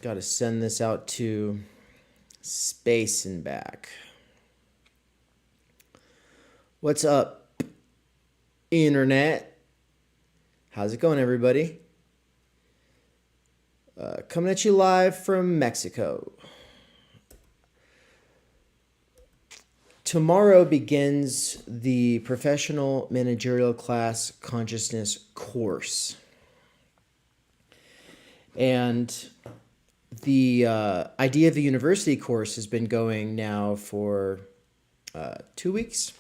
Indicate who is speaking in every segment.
Speaker 1: Got to send this out to space and back. What's up, internet? How's it going, everybody? Coming at you live from Mexico. Tomorrow begins the Professional Managerial Class Consciousness course. And the idea of the university course has been going now for 2 weeks.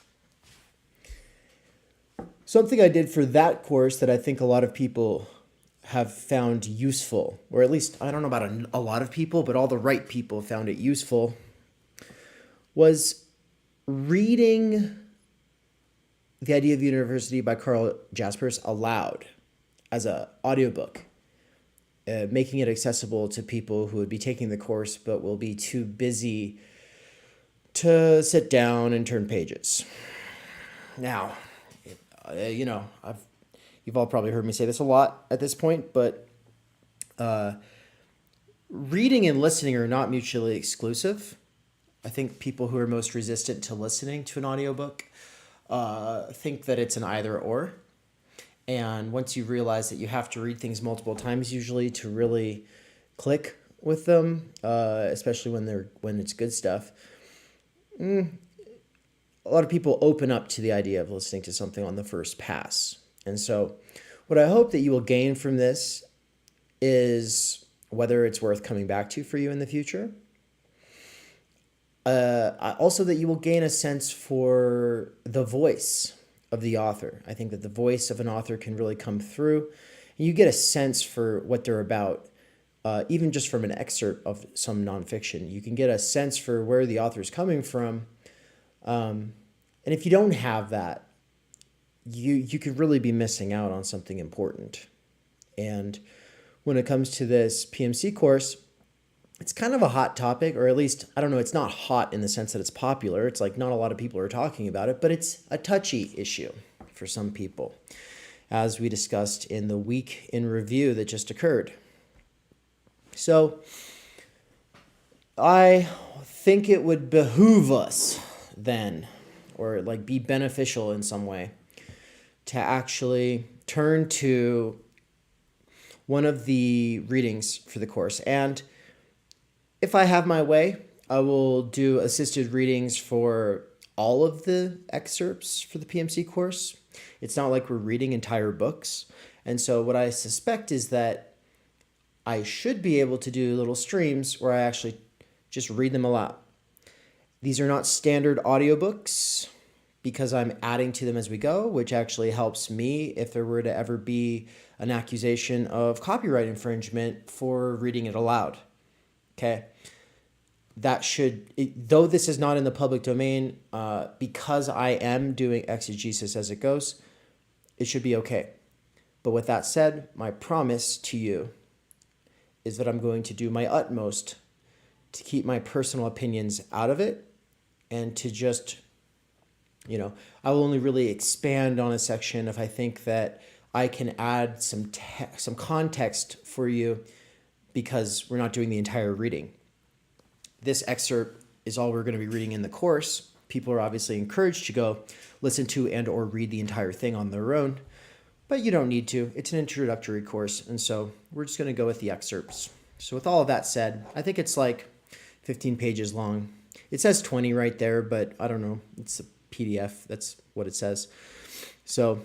Speaker 1: Something I did for that course that I think a lot of people have found useful, or at least I don't know about a lot of people, but all the right people found it useful, was reading The Idea of University by Carl Jaspers aloud as an audiobook. Making it accessible to people who would be taking the course but will be too busy to sit down and turn pages. Now, you've all probably heard me say this a lot at this point, but reading and listening are not mutually exclusive. I think people who are most resistant to listening to an audiobook think that it's an either or. And once you realize that you have to read things multiple times usually to really click with them, especially when it's good stuff, a lot of people open up to the idea of listening to something on the first pass. And so what I hope that you will gain from this is whether it's worth coming back to for you in the future. Also that you will gain a sense for the voice of the author. I think that the voice of an author can really come through. And you get a sense for what they're about, even just from an excerpt of some nonfiction. You can get a sense for where the author's coming from. And if you don't have that, you could really be missing out on something important. And when it comes to this PMC course, it's kind of a hot topic, or at least, I don't know, it's not hot in the sense that it's popular. It's like not a lot of people are talking about it, but it's a touchy issue for some people, as we discussed in the week in review that just occurred. So I think it would behoove us then, or like be beneficial in some way, to actually turn to one of the readings for the course. And if I have my way, I will do assisted readings for all of the excerpts for the PMC course. It's not like we're reading entire books. And so what I suspect is that I should be able to do little streams where I actually just read them aloud. These are not standard audiobooks because I'm adding to them as we go, which actually helps me if there were to ever be an accusation of copyright infringement for reading it aloud. Okay, though this is not in the public domain, because I am doing exegesis as it goes, it should be okay. But with that said, my promise to you is that I'm going to do my utmost to keep my personal opinions out of it and to just, I will only really expand on a section if I think that I can add some context for you, because we're not doing the entire reading. This excerpt is all we're going to be reading in the course. People are obviously encouraged to go listen to and or read the entire thing on their own, but you don't need to. It's an introductory course, and so we're just going to go with the excerpts. So with all of that said, I think it's like 15 pages long. It says 20 right there, but I don't know. It's a PDF. That's what it says. So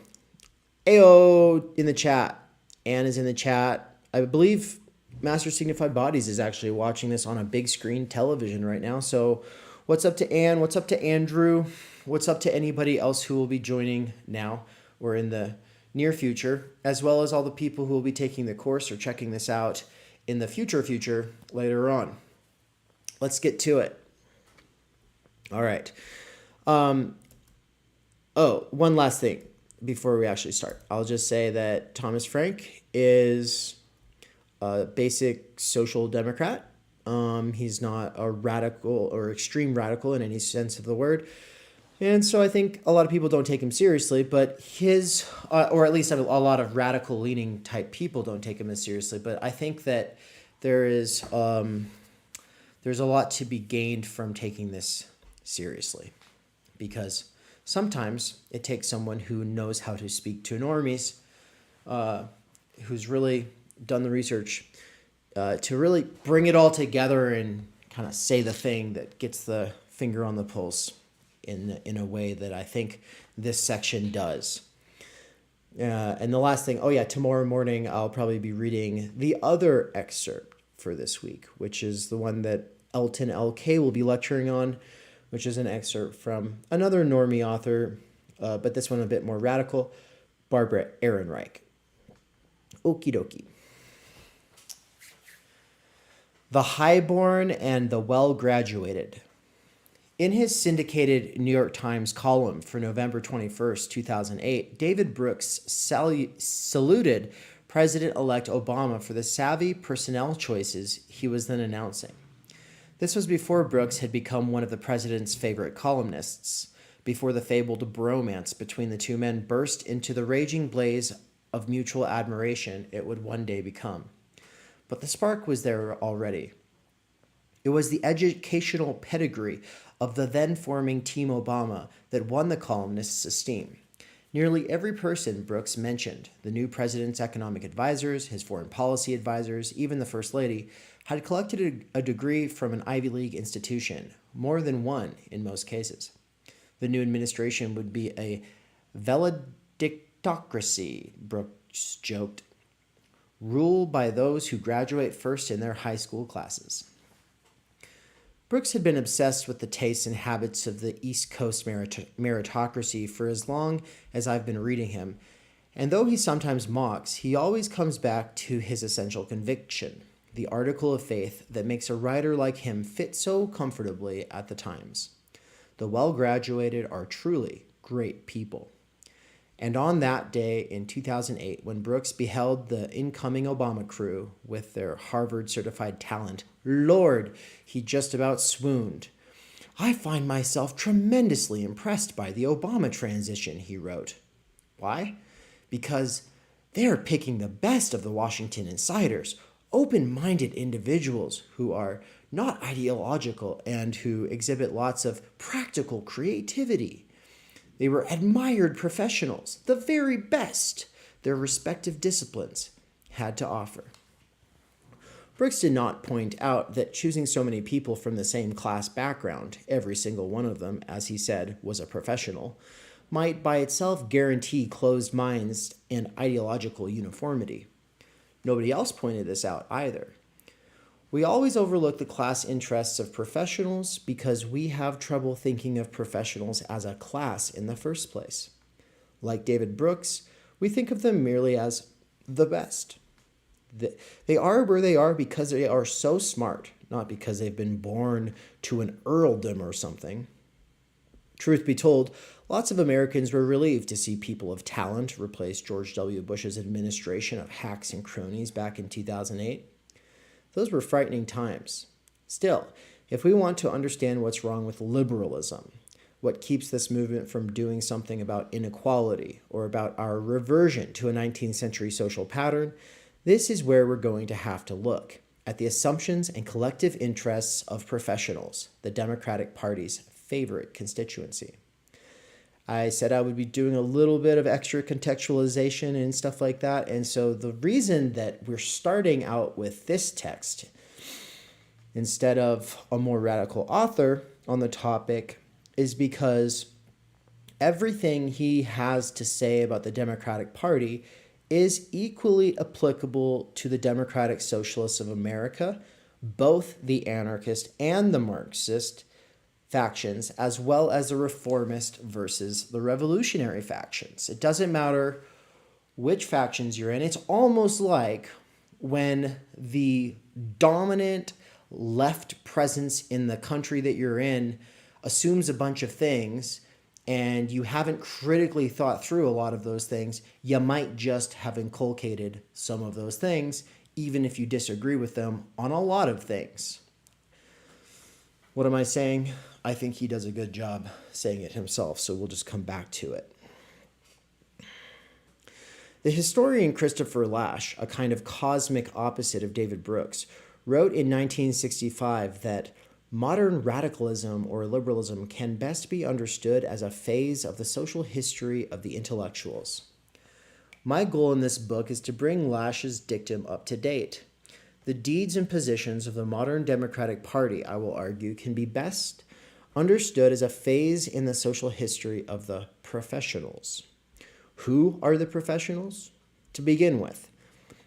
Speaker 1: Ayo in the chat. Anne is in the chat. I believe Master Signified Bodies is actually watching this on a big screen television right now. So what's up to Anne? What's up to Andrew? What's up to anybody else who will be joining now or in the near future, as well as all the people who will be taking the course or checking this out in the future later on. Let's get to it. All right. One last thing before we actually start. I'll just say that Thomas Frank is a basic social democrat. He's not a radical or extreme radical in any sense of the word. And so I think a lot of people don't take him seriously, but or at least a lot of radical leaning type people don't take him as seriously. But I think that there's a lot to be gained from taking this seriously, because sometimes it takes someone who knows how to speak to normies, who's really done the research, to really bring it all together and kind of say the thing that gets the finger on the pulse in a way that I think this section does. And the last thing, tomorrow morning I'll probably be reading the other excerpt for this week, which is the one that Elton LK will be lecturing on, which is an excerpt from another normie author, but this one a bit more radical, Barbara Ehrenreich. Okie dokie. The highborn and the well-graduated. In his syndicated New York Times column for November 21st, 2008, David Brooks saluted President-elect Obama for the savvy personnel choices he was then announcing. This was before Brooks had become one of the president's favorite columnists, before the fabled bromance between the two men burst into the raging blaze of mutual admiration it would one day become. But the spark was there already. It was the educational pedigree of the then-forming Team Obama that won the columnist's esteem. Nearly every person Brooks mentioned, the new president's economic advisors, his foreign policy advisors, even the First Lady, had collected a degree from an Ivy League institution, more than one in most cases. The new administration would be a valedictocracy, Brooks joked, ruled by those who graduate first in their high school classes. Brooks had been obsessed with the tastes and habits of the East Coast meritocracy for as long as I've been reading him, and though he sometimes mocks, he always comes back to his essential conviction, the article of faith that makes a writer like him fit so comfortably at the Times. The well-graduated are truly great people. And on that day in 2008, when Brooks beheld the incoming Obama crew with their Harvard-certified talent, Lord, he just about swooned. I find myself tremendously impressed by the Obama transition, he wrote. Why? Because they're picking the best of the Washington insiders, open-minded individuals who are not ideological and who exhibit lots of practical creativity. They were admired professionals, the very best their respective disciplines had to offer. Brooks did not point out that choosing so many people from the same class background, every single one of them, as he said, was a professional, might by itself guarantee closed minds and ideological uniformity. Nobody else pointed this out either. We always overlook the class interests of professionals because we have trouble thinking of professionals as a class in the first place. Like David Brooks, we think of them merely as the best. They are where they are because they are so smart, not because they've been born to an earldom or something. Truth be told, lots of Americans were relieved to see people of talent replace George W. Bush's administration of hacks and cronies back in 2008. Those were frightening times. Still, if we want to understand what's wrong with liberalism, what keeps this movement from doing something about inequality or about our reversion to a 19th century social pattern, this is where we're going to have to look at the assumptions and collective interests of professionals, the Democratic Party's favorite constituency. I said I would be doing a little bit of extra contextualization and stuff like that. And so the reason that we're starting out with this text instead of a more radical author on the topic is because everything he has to say about the Democratic Party is equally applicable to the Democratic Socialists of America, both the anarchist and the Marxist factions, as well as the reformist versus the revolutionary factions. It doesn't matter which factions you're in. It's almost like when the dominant left presence in the country that you're in assumes a bunch of things and you haven't critically thought through a lot of those things, you might just have inculcated some of those things, even if you disagree with them on a lot of things. What am I saying? I think he does a good job saying it himself, so we'll just come back to it. The historian Christopher Lasch, a kind of cosmic opposite of David Brooks, wrote in 1965 that modern radicalism or liberalism can best be understood as a phase of the social history of the intellectuals. My goal in this book is to bring Lash's dictum up to date. The deeds and positions of the modern Democratic Party, I will argue, can be best understood as a phase in the social history of the professionals. Who are the professionals? To begin with,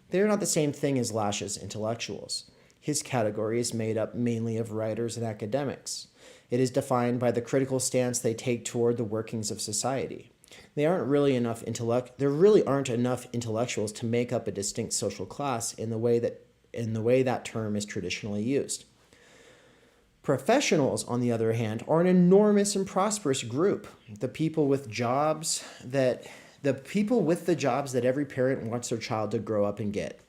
Speaker 1: they are not the same thing as Lash's intellectuals. His category is made up mainly of writers and academics. It is defined by the critical stance they take toward the workings of society. There really aren't enough intellectuals to make up a distinct social class in the way that term is traditionally used. Professionals, on the other hand, are an enormous and prosperous group. The people with the jobs that every parent wants their child to grow up and get.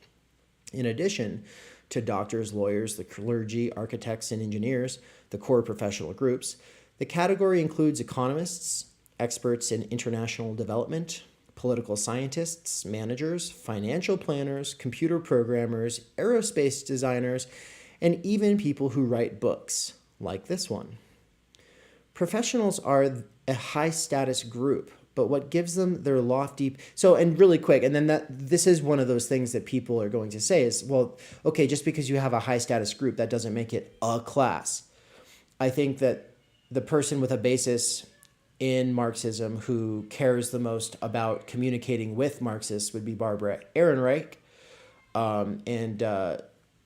Speaker 1: In addition to doctors, lawyers, the clergy, architects, and engineers, the core professional groups, the category includes economists, experts in international development, political scientists, managers, financial planners, computer programmers, aerospace designers, and even people who write books, like this one. Professionals are a high-status group, but what gives them their lofty... and really quick, and then this is one of those things that people are going to say is, well, okay, just because you have a high-status group, that doesn't make it a class. I think that the person with a basis in Marxism who cares the most about communicating with Marxists would be Barbara Ehrenreich.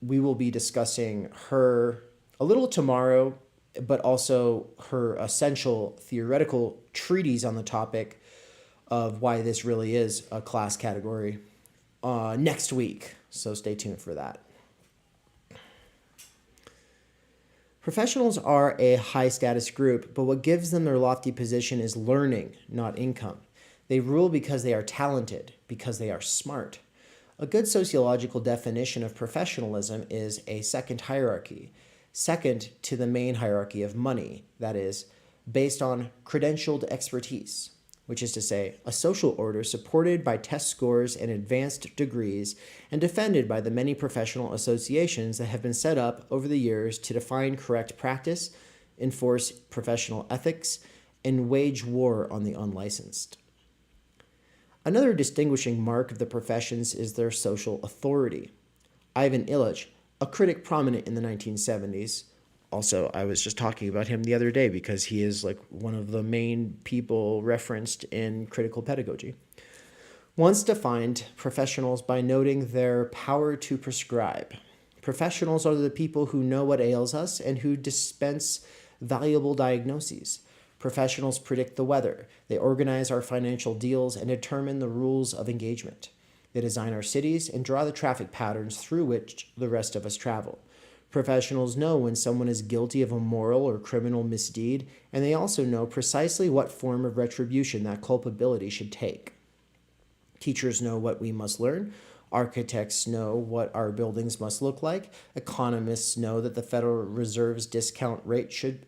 Speaker 1: We will be discussing her a little tomorrow, but also her essential theoretical treatise on the topic of why this really is a class category next week. So stay tuned for that. Professionals are a high-status group, but what gives them their lofty position is learning, not income. They rule because they are talented, because they are smart. A good sociological definition of professionalism is a second hierarchy, second to the main hierarchy of money, that is, based on credentialed expertise, which is to say, a social order supported by test scores and advanced degrees and defended by the many professional associations that have been set up over the years to define correct practice, enforce professional ethics, and wage war on the unlicensed. Another distinguishing mark of the professions is their social authority. Ivan Illich, a critic prominent in the 1970s, also, I was just talking about him the other day because he is like one of the main people referenced in critical pedagogy, once defined professionals by noting their power to prescribe. Professionals are the people who know what ails us and who dispense valuable diagnoses. Professionals predict the weather. They organize our financial deals and determine the rules of engagement. They design our cities and draw the traffic patterns through which the rest of us travel. Professionals know when someone is guilty of a moral or criminal misdeed, and they also know precisely what form of retribution that culpability should take. Teachers know what we must learn. Architects know what our buildings must look like. Economists know what the Federal Reserve's discount rate should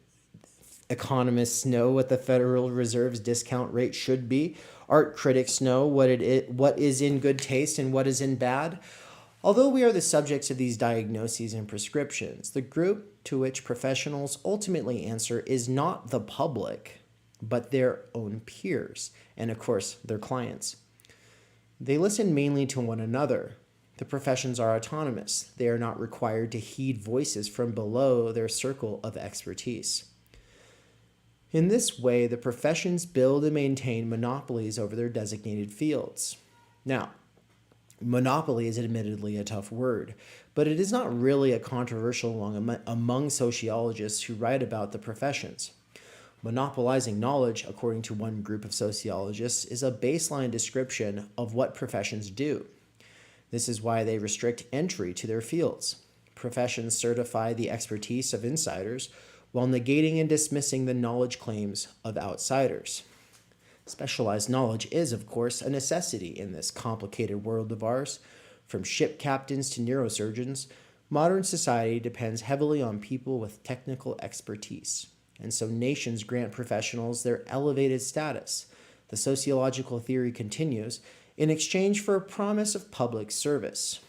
Speaker 1: be. Art critics know what is in good taste and what is in bad. Although we are the subjects of these diagnoses and prescriptions, the group to which professionals ultimately answer is not the public, but their own peers, and of course, their clients. They listen mainly to one another. The professions are autonomous. They are not required to heed voices from below their circle of expertise. In this way, the professions build and maintain monopolies over their designated fields. Now, monopoly is admittedly a tough word, but it is not really a controversial one among sociologists who write about the professions. Monopolizing knowledge, according to one group of sociologists, is a baseline description of what professions do. This is why they restrict entry to their fields. Professions certify the expertise of insiders while negating and dismissing the knowledge claims of outsiders. Specialized knowledge is, of course, a necessity in this complicated world of ours. From ship captains to neurosurgeons, modern society depends heavily on people with technical expertise. And so nations grant professionals their elevated status. The sociological theory continues in exchange for a promise of public service.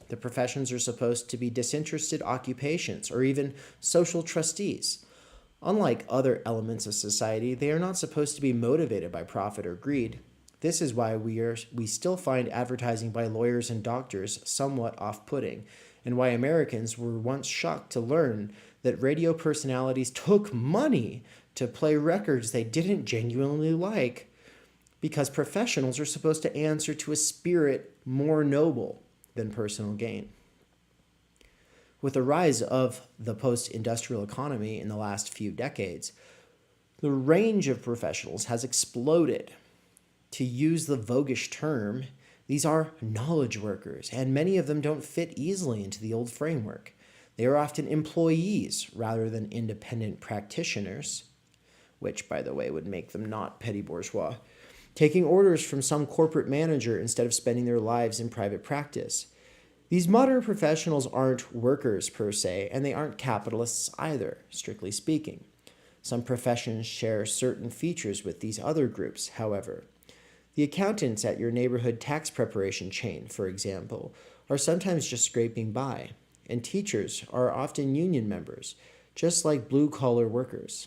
Speaker 1: The professions are supposed to be disinterested occupations or even social trustees. Unlike other elements of society, they are not supposed to be motivated by profit or greed. This is why we still find advertising by lawyers and doctors somewhat off-putting, and why Americans were once shocked to learn that radio personalities took money to play records they didn't genuinely like, because professionals are supposed to answer to a spirit more noble than personal gain. With the rise of the post-industrial economy in the last few decades, the range of professionals has exploded. To use the voguish term, these are knowledge workers, and many of them don't fit easily into the old framework. They are often employees rather than independent practitioners, which, by the way, would make them not petty bourgeois, taking orders from some corporate manager instead of spending their lives in private practice. These modern professionals aren't workers per se, and they aren't capitalists either, strictly speaking. Some professions share certain features with these other groups, however. The accountants at your neighborhood tax preparation chain, for example, are sometimes just scraping by, and teachers are often union members, just like blue-collar workers.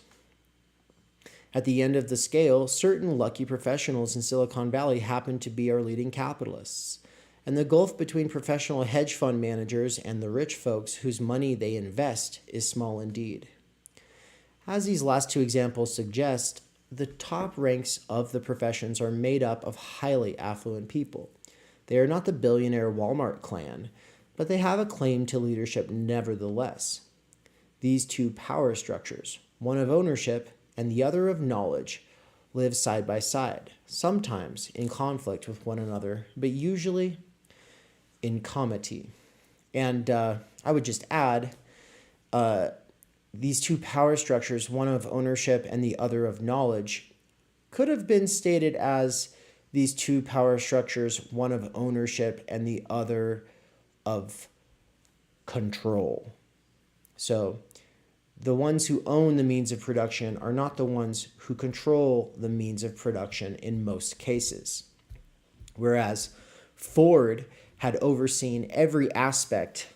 Speaker 1: At the end of the scale, certain lucky professionals in Silicon Valley happen to be our leading capitalists. And the gulf between professional hedge fund managers and the rich folks whose money they invest is small indeed. As these last two examples suggest, the top ranks of the professions are made up of highly affluent people. They are not the billionaire Walmart clan, but they have a claim to leadership nevertheless. These two power structures, one of ownership and the other of knowledge, live side by side, sometimes in conflict with one another, but usually in comity. And I would just add, these two power structures, one of ownership and the other of knowledge, could have been stated as these two power structures, one of ownership and the other of control. So the ones who own the means of production are not the ones who control the means of production in most cases. Whereas Ford had overseen every aspect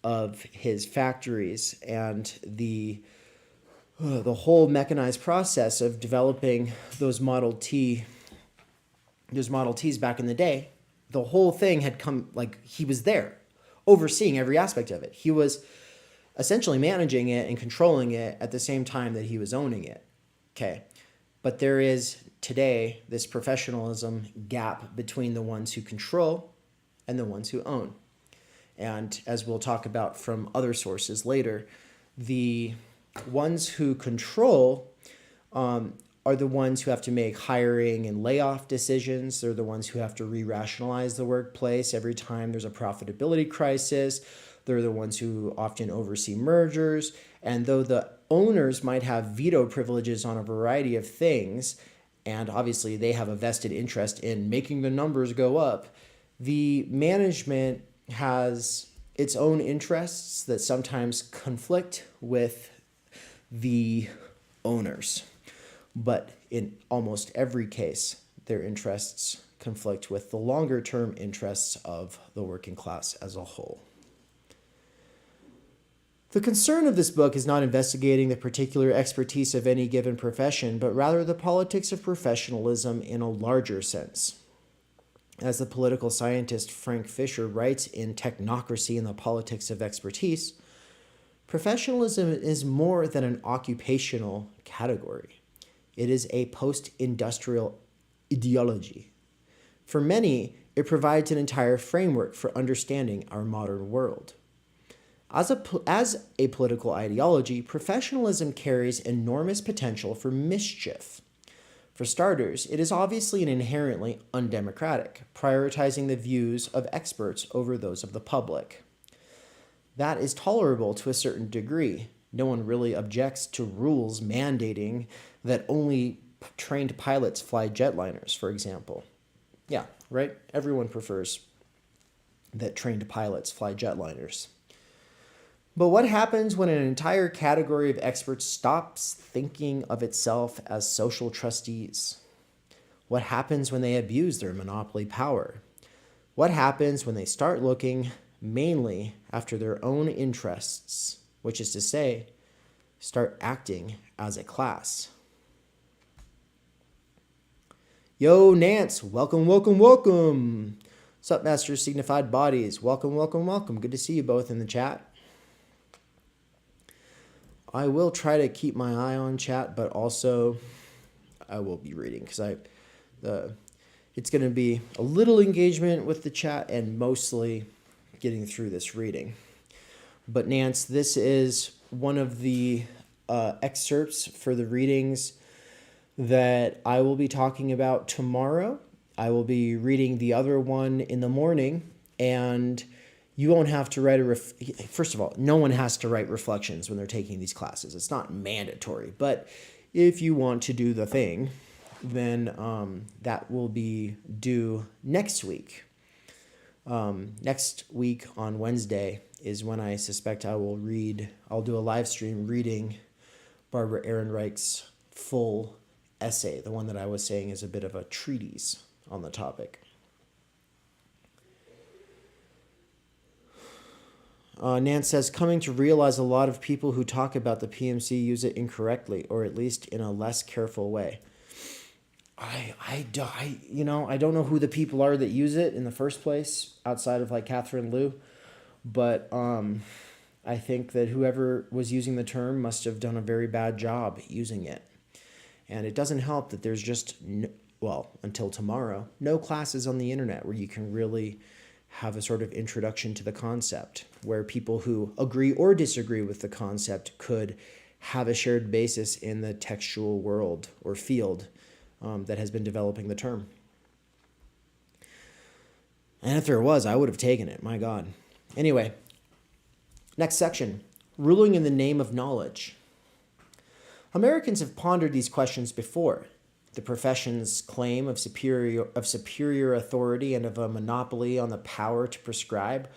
Speaker 1: of his factories and the whole mechanized process of developing those Model Ts back in the day, the whole thing had come, like, he was there, overseeing every aspect of it. He was essentially managing it and controlling it at the same time that he was owning it. Okay. But there is today this professionalism gap between the ones who control and the ones who own. And as we'll talk about from other sources later, the ones who control are the ones who have to make hiring and layoff decisions. They're the ones who have to re-rationalize the workplace every time there's a profitability crisis. They're the ones who often oversee mergers. And though the owners might have veto privileges on a variety of things, and obviously they have a vested interest in making the numbers go up, the management has its own interests that sometimes conflict with the owners. But in almost every case, their interests conflict with the longer-term interests of the working class as a whole. The concern of this book is not investigating the particular expertise of any given profession, but rather the politics of professionalism in a larger sense. As the political scientist Frank Fisher writes in Technocracy and the Politics of Expertise, professionalism is more than an occupational category. It is a post-industrial ideology. For many, it provides an entire framework for understanding our modern world. As a political ideology, professionalism carries enormous potential for mischief. For starters, it is obviously and inherently undemocratic, prioritizing the views of experts over those of the public. That is tolerable to a certain degree. No one really objects to rules mandating that only trained pilots fly jetliners, for example. Yeah, right? Everyone prefers that trained pilots fly jetliners. But what happens when an entire category of experts stops thinking of itself as social trustees? What happens when they abuse their monopoly power? What happens when they start looking mainly after their own interests, which is to say, start acting as a class. Yo, Nance, welcome, welcome, welcome. What's up, Master Signified Bodies? Welcome, welcome, welcome. Good to see you both in the chat. I will try to keep my eye on chat, but also I will be reading because it's going to be a little engagement with the chat and mostly getting through this reading. But Nance, this is one of the excerpts for the readings that I will be talking about tomorrow. I will be reading the other one in the morning, and you won't have to write first of all, no one has to write reflections when they're taking these classes. It's not mandatory, but if you want to do the thing, then that will be due next week. Next week on Wednesday is when I suspect I'll do a live stream reading Barbara Ehrenreich's full essay, the one that I was saying is a bit of a treatise on the topic. Nance says, coming to realize a lot of people who talk about the PMC use it incorrectly, or at least in a less careful way. I don't know who the people are that use it in the first place, outside of like Catherine Liu, but I think that whoever was using the term must have done a very bad job using it. And it doesn't help that there's just, until tomorrow, no classes on the internet where you can really have a sort of introduction to the concept, where people who agree or disagree with the concept could have a shared basis in the textual world or field that has been developing the term. And if there was, I would have taken it. My God. Anyway, next section, ruling in the name of knowledge. Americans have pondered these questions before. The profession's claim of superior authority and of a monopoly on the power to prescribe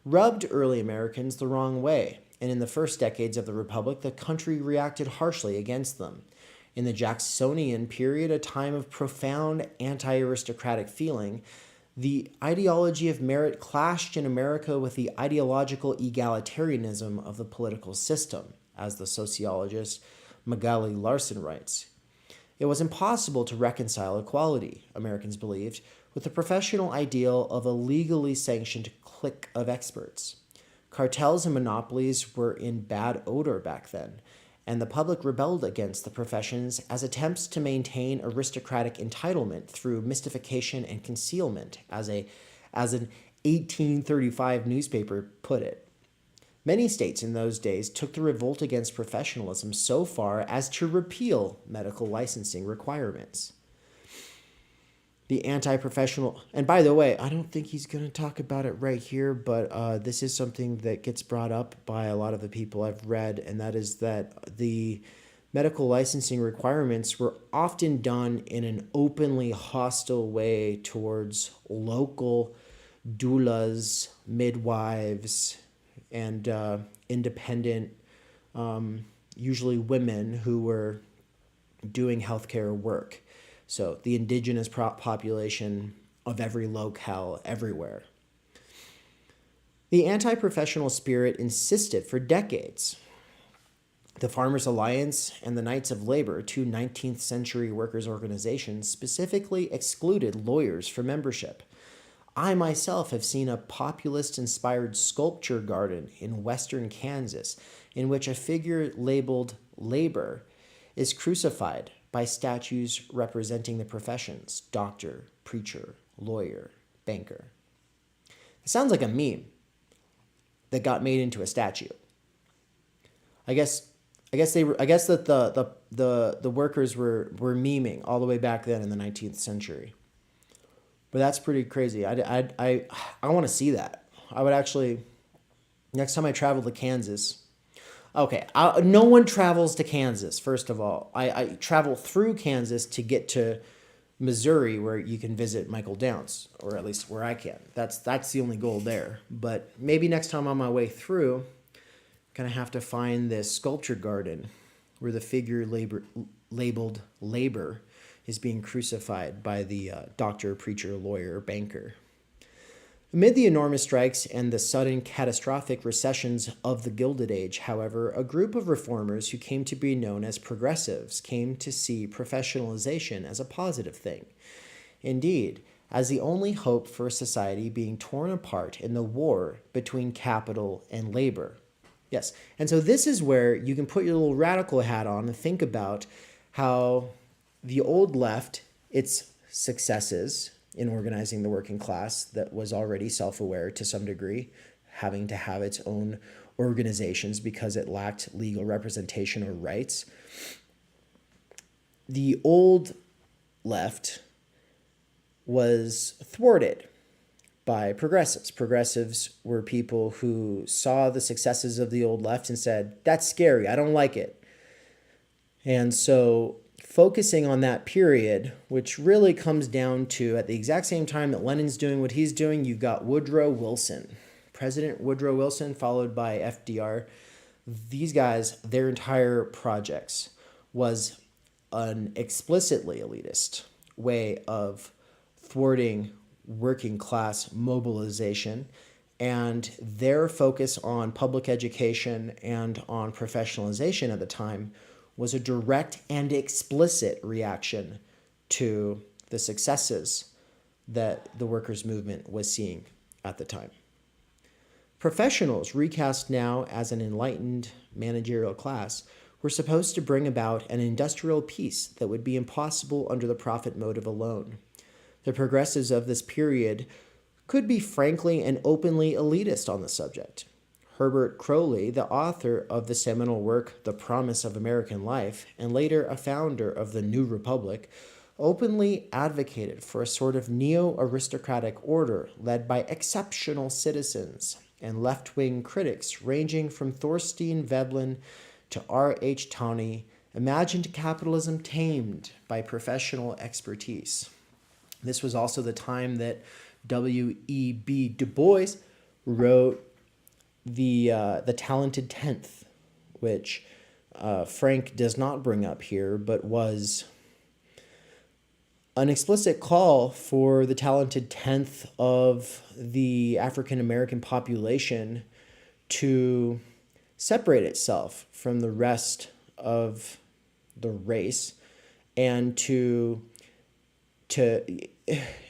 Speaker 1: rubbed early Americans the wrong way, and in the first decades of the Republic, the country reacted harshly against them. In the Jacksonian period, a time of profound anti-aristocratic feeling, the ideology of merit clashed in America with the ideological egalitarianism of the political system, as the sociologist Magali Larson writes. It was impossible to reconcile equality, Americans believed, with the professional ideal of a legally sanctioned clique of experts. Cartels and monopolies were in bad odor back then, and the public rebelled against the professions as attempts to maintain aristocratic entitlement through mystification and concealment, as an 1835 newspaper put it. Many states in those days took the revolt against professionalism so far as to repeal medical licensing requirements. The anti-professional, and by the way, I don't think he's going to talk about it right here, but this is something that gets brought up by a lot of the people I've read, and that is that the medical licensing requirements were often done in an openly hostile way towards local doulas, midwives, and independent, usually women who were doing healthcare work. So the indigenous population of every locale everywhere. The anti-professional spirit insisted for decades. The Farmers Alliance and the Knights of Labor, two 19th century workers' organizations, specifically excluded lawyers from membership. I myself have seen a populist-inspired sculpture garden in western Kansas in which a figure labeled labor is crucified by statues representing the professions: doctor, preacher, lawyer, banker. It sounds like a meme that got made into a statue. I guess that the workers were memeing all the way back then in the 19th century. But that's pretty crazy. I want to see that. I would actually, next time I travel to Kansas. Okay, no one travels to Kansas, first of all. I travel through Kansas to get to Missouri, where you can visit Michael Downs, or at least where I can. That's the only goal there. But maybe next time on my way through, I'm going to have to find this sculpture garden where the figure labeled labor is being crucified by the doctor, preacher, lawyer, banker. Amid the enormous strikes and the sudden catastrophic recessions of the Gilded Age, however, a group of reformers who came to be known as progressives came to see professionalization as a positive thing. Indeed, as the only hope for a society being torn apart in the war between capital and labor. Yes, and so this is where you can put your little radical hat on and think about how the old left, its successes in organizing the working class that was already self-aware to some degree, having to have its own organizations because it lacked legal representation or rights. The old left was thwarted by progressives. Progressives were people who saw the successes of the old left and said, that's scary, I don't like it. And so focusing on that period, which really comes down to at the exact same time that Lenin's doing what he's doing, you've got Woodrow Wilson, President Woodrow Wilson, followed by FDR. These guys, their entire projects was an explicitly elitist way of thwarting working class mobilization, and their focus on public education and on professionalization at the time was a direct and explicit reaction to the successes that the workers' movement was seeing at the time. Professionals, recast now as an enlightened managerial class, were supposed to bring about an industrial peace that would be impossible under the profit motive alone. The progressives of this period could be frankly and openly elitist on the subject. Herbert Croly, the author of the seminal work The Promise of American Life, and later a founder of the New Republic, openly advocated for a sort of neo-aristocratic order led by exceptional citizens, and left-wing critics ranging from Thorstein Veblen to R.H. Tawney imagined capitalism tamed by professional expertise. This was also the time that W.E.B. Du Bois wrote the Talented Tenth, which Frank does not bring up here, but was an explicit call for the talented tenth of the African American population to separate itself from the rest of the race, and it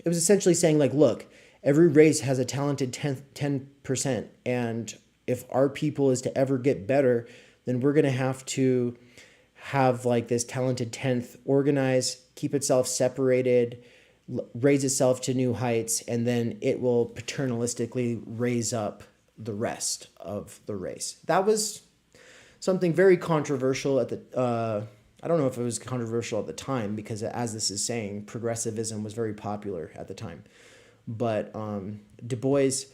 Speaker 1: was essentially saying, like, look, every race has a talented 10%, and if our people is to ever get better, then we're going to have like this talented 10th organize, keep itself separated, raise itself to new heights, and then it will paternalistically raise up the rest of the race. That was something very controversial at the I don't know if it was controversial at the time, because as this is saying, progressivism was very popular at the time. But Du Bois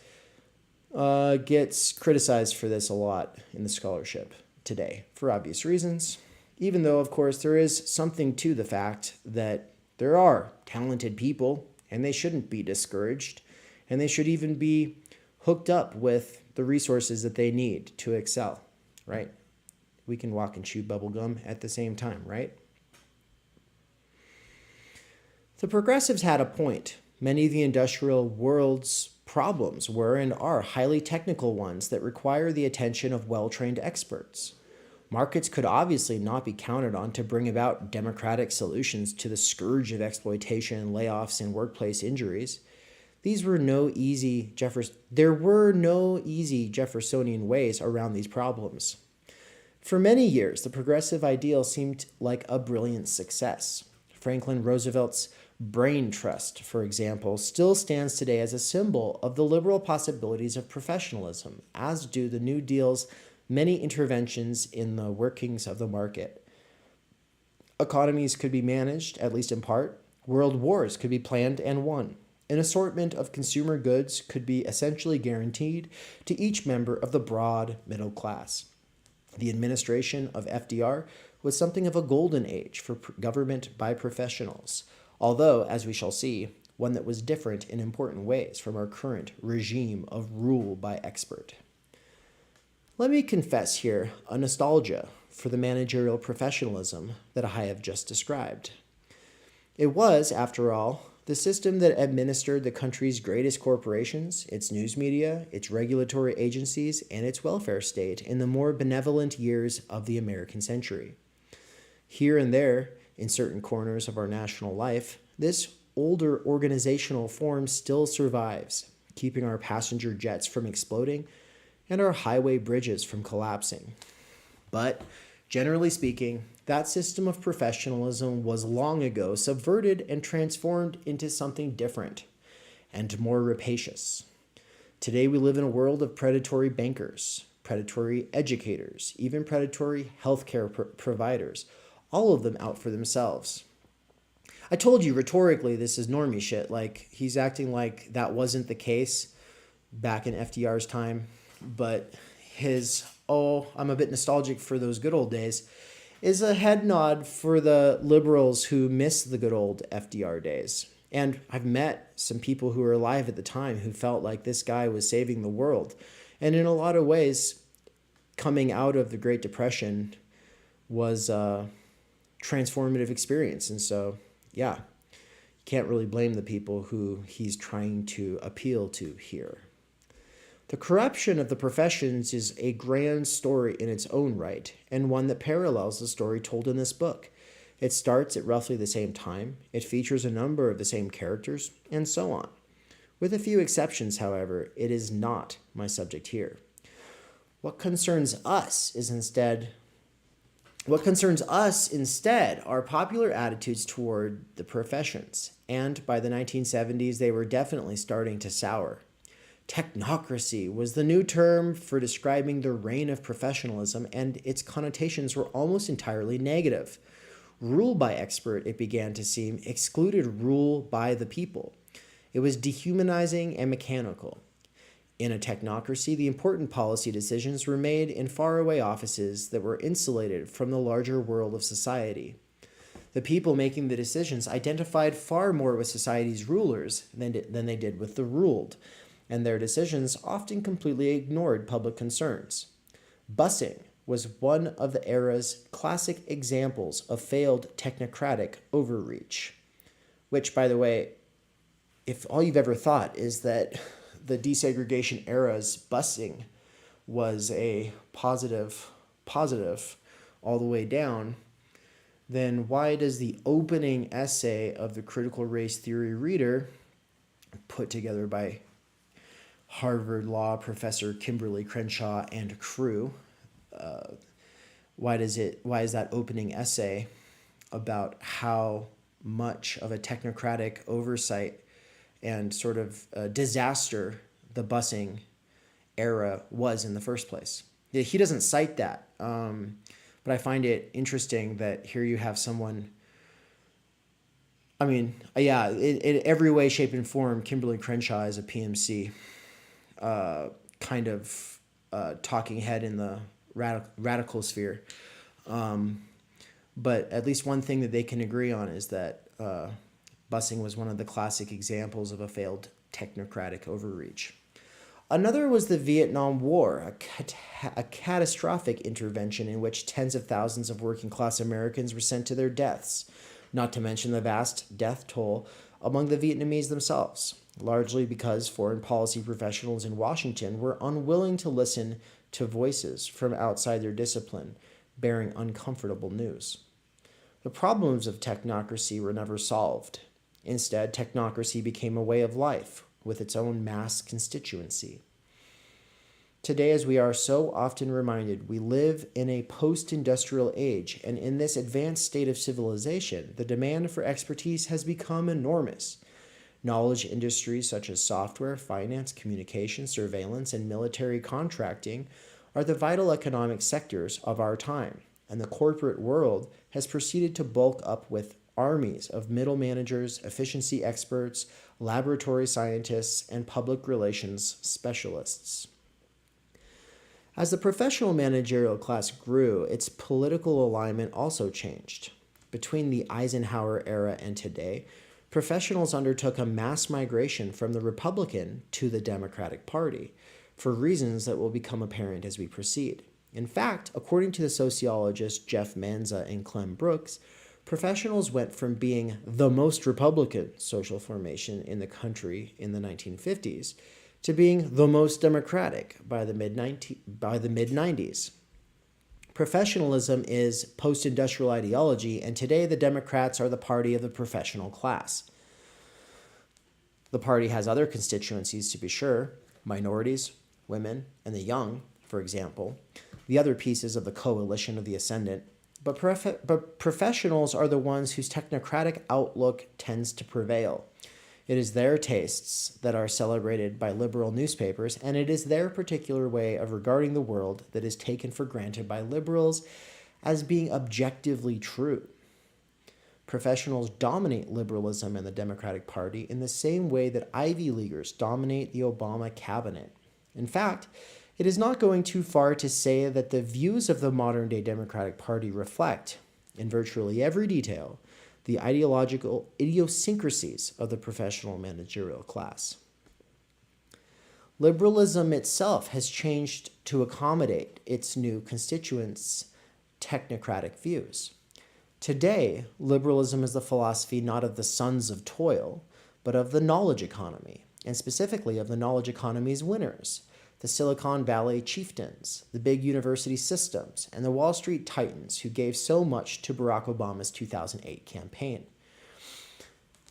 Speaker 1: gets criticized for this a lot in the scholarship today for obvious reasons, even though, of course, there is something to the fact that there are talented people and they shouldn't be discouraged, and they should even be hooked up with the resources that they need to excel, right? We can walk and chew bubblegum at the same time, right? The progressives had a point. Many of the industrial world's problems were and are highly technical ones that require the attention of well-trained experts. Markets could obviously not be counted on to bring about democratic solutions to the scourge of exploitation, layoffs, and workplace injuries. There were no easy Jeffersonian ways around these problems. For many years, the progressive ideal seemed like a brilliant success. Franklin Roosevelt's Brain Trust, for example, still stands today as a symbol of the liberal possibilities of professionalism, as do the New Deal's many interventions in the workings of the market. Economies could be managed, at least in part. World wars could be planned and won. An assortment of consumer goods could be essentially guaranteed to each member of the broad middle class. The administration of FDR was something of a golden age for government by professionals, although, as we shall see, one that was different in important ways from our current regime of rule by expert. Let me confess here a nostalgia for the managerial professionalism that I have just described. It was, after all, The system that administered the country's greatest corporations, its news media, its regulatory agencies, and its welfare state in the more benevolent years of the American century. Here and there, in certain corners of our national life, this older organizational form still survives, keeping our passenger jets from exploding and our highway bridges from collapsing. But generally speaking, that system of professionalism was long ago subverted and transformed into something different and more rapacious. Today we live in a world of predatory bankers, predatory educators, even predatory healthcare providers, all of them out for themselves. I told you rhetorically this is normie shit, like he's acting like that wasn't the case back in FDR's time, but his, oh, I'm a bit nostalgic for those good old days, is a head nod for the liberals who miss the good old FDR days. And I've met some people who were alive at the time who felt like this guy was saving the world. And in a lot of ways, coming out of the Great Depression was a transformative experience. And so, yeah, you can't really blame the people who he's trying to appeal to here. The corruption of the professions is a grand story in its own right, and one that parallels the story told in this book. It starts at roughly the same time, it features a number of the same characters, and so on. With a few exceptions, however, it is not my subject here. What concerns us instead are popular attitudes toward the professions, and by the 1970s they were definitely starting to sour. Technocracy was the new term for describing the reign of professionalism, and its connotations were almost entirely negative. Rule by expert, it began to seem, excluded rule by the people. It was dehumanizing and mechanical. In a technocracy, the important policy decisions were made in faraway offices that were insulated from the larger world of society. The people making the decisions identified far more with society's rulers than they did with the ruled, and their decisions often completely ignored public concerns. Busing was one of the era's classic examples of failed technocratic overreach. Which, by the way, if all you've ever thought is that the desegregation era's busing was a positive all the way down, then why does the opening essay of the Critical Race Theory Reader, put together by Harvard Law professor Kimberly Crenshaw and crew, why is that opening essay about how much of a technocratic oversight and sort of disaster the busing era was in the first place? He doesn't cite that, but I find it interesting that here you have someone, I mean, yeah, in every way, shape, and form, Kimberly Crenshaw is a PMC kind of talking head in the radical sphere. But at least one thing that they can agree on is that busing was one of the classic examples of a failed technocratic overreach. Another was the Vietnam War, a catastrophic intervention in which tens of thousands of working-class Americans were sent to their deaths, not to mention the vast death toll among the Vietnamese themselves, largely because foreign policy professionals in Washington were unwilling to listen to voices from outside their discipline, bearing uncomfortable news. The problems of technocracy were never solved. Instead, technocracy became a way of life with its own mass constituency. Today, as we are so often reminded, we live in a post-industrial age, and in this advanced state of civilization, the demand for expertise has become enormous. Knowledge industries such as software, finance, communication, surveillance, and military contracting are the vital economic sectors of our time, and the corporate world has proceeded to bulk up with armies of middle managers, efficiency experts, laboratory scientists, and public relations specialists. As the professional managerial class grew, its political alignment also changed. Between the Eisenhower era and today, professionals undertook a mass migration from the Republican to the Democratic Party for reasons that will become apparent as we proceed. In fact, according to the sociologists Jeff Manza and Clem Brooks, professionals went from being the most Republican social formation in the country in the 1950s to being the most Democratic by the mid-90s. Professionalism is post-industrial ideology, and today the Democrats are the party of the professional class. The party has other constituencies, to be sure, minorities, women, and the young, for example, the other pieces of the coalition of the ascendant. But professionals are the ones whose technocratic outlook tends to prevail. It is their tastes that are celebrated by liberal newspapers, and it is their particular way of regarding the world that is taken for granted by liberals as being objectively true. Professionals dominate liberalism and the Democratic Party in the same way that Ivy Leaguers dominate the Obama cabinet. In fact, it is not going too far to say that the views of the modern-day Democratic Party reflect, in virtually every detail, the ideological idiosyncrasies of the professional managerial class. Liberalism itself has changed to accommodate its new constituents' technocratic views. Today, liberalism is the philosophy not of the sons of toil, but of the knowledge economy, and specifically of the knowledge economy's winners, the Silicon Valley chieftains, the big university systems, and the Wall Street titans who gave so much to Barack Obama's 2008 campaign.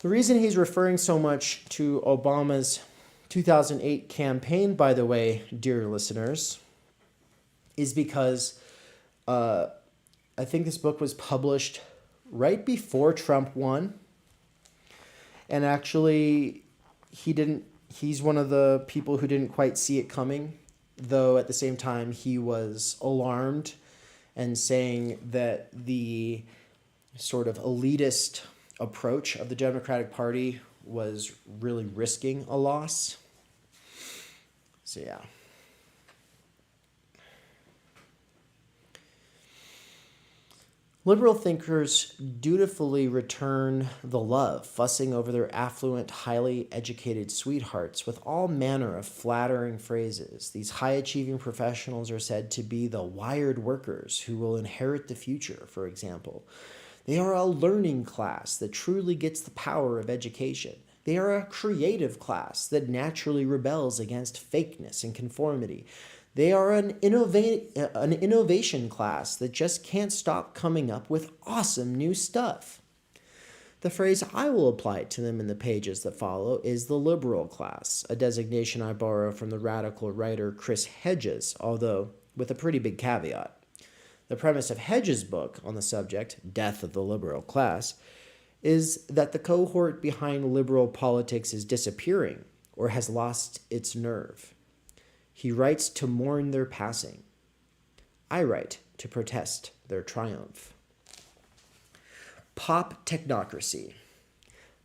Speaker 1: The reason he's referring so much to Obama's 2008 campaign, by the way, dear listeners, is because I think this book was published right before Trump won. And actually, he's one of the people who didn't quite see it coming, though at the same time he was alarmed and saying that the sort of elitist approach of the Democratic Party was really risking a loss. So yeah. Liberal thinkers dutifully return the love, fussing over their affluent, highly educated sweethearts with all manner of flattering phrases. These high-achieving professionals are said to be the wired workers who will inherit the future, for example. They are a learning class that truly gets the power of education. They are a creative class that naturally rebels against fakeness and conformity. They are an innovation class that just can't stop coming up with awesome new stuff. The phrase I will apply to them in the pages that follow is the liberal class, a designation I borrow from the radical writer Chris Hedges, although with a pretty big caveat. The premise of Hedges' book on the subject, Death of the Liberal Class, is that the cohort behind liberal politics is disappearing or has lost its nerve. He writes to mourn their passing. I write to protest their triumph. Pop technocracy.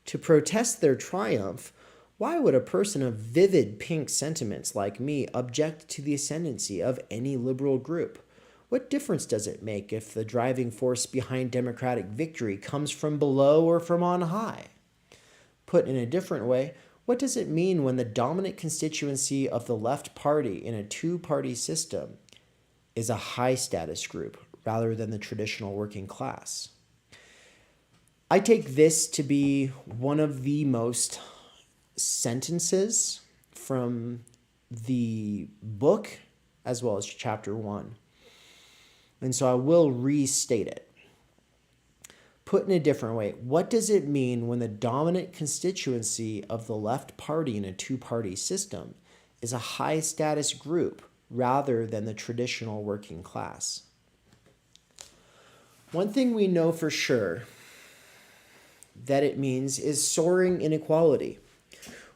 Speaker 1: To protest their triumph, why would a person of vivid pink sentiments like me object to the ascendancy of any liberal group? What difference does it make if the driving force behind democratic victory comes from below or from on high? Put in a different way, what does it mean when the dominant constituency of the left party in a two-party system is a high-status group rather than the traditional working class? I take this to be one of the most sentences from the book as well as chapter 1. And so I will restate it. Put in a different way, what does it mean when the dominant constituency of the left party in a two-party system is a high-status group rather than the traditional working class? One thing we know for sure that it means is soaring inequality.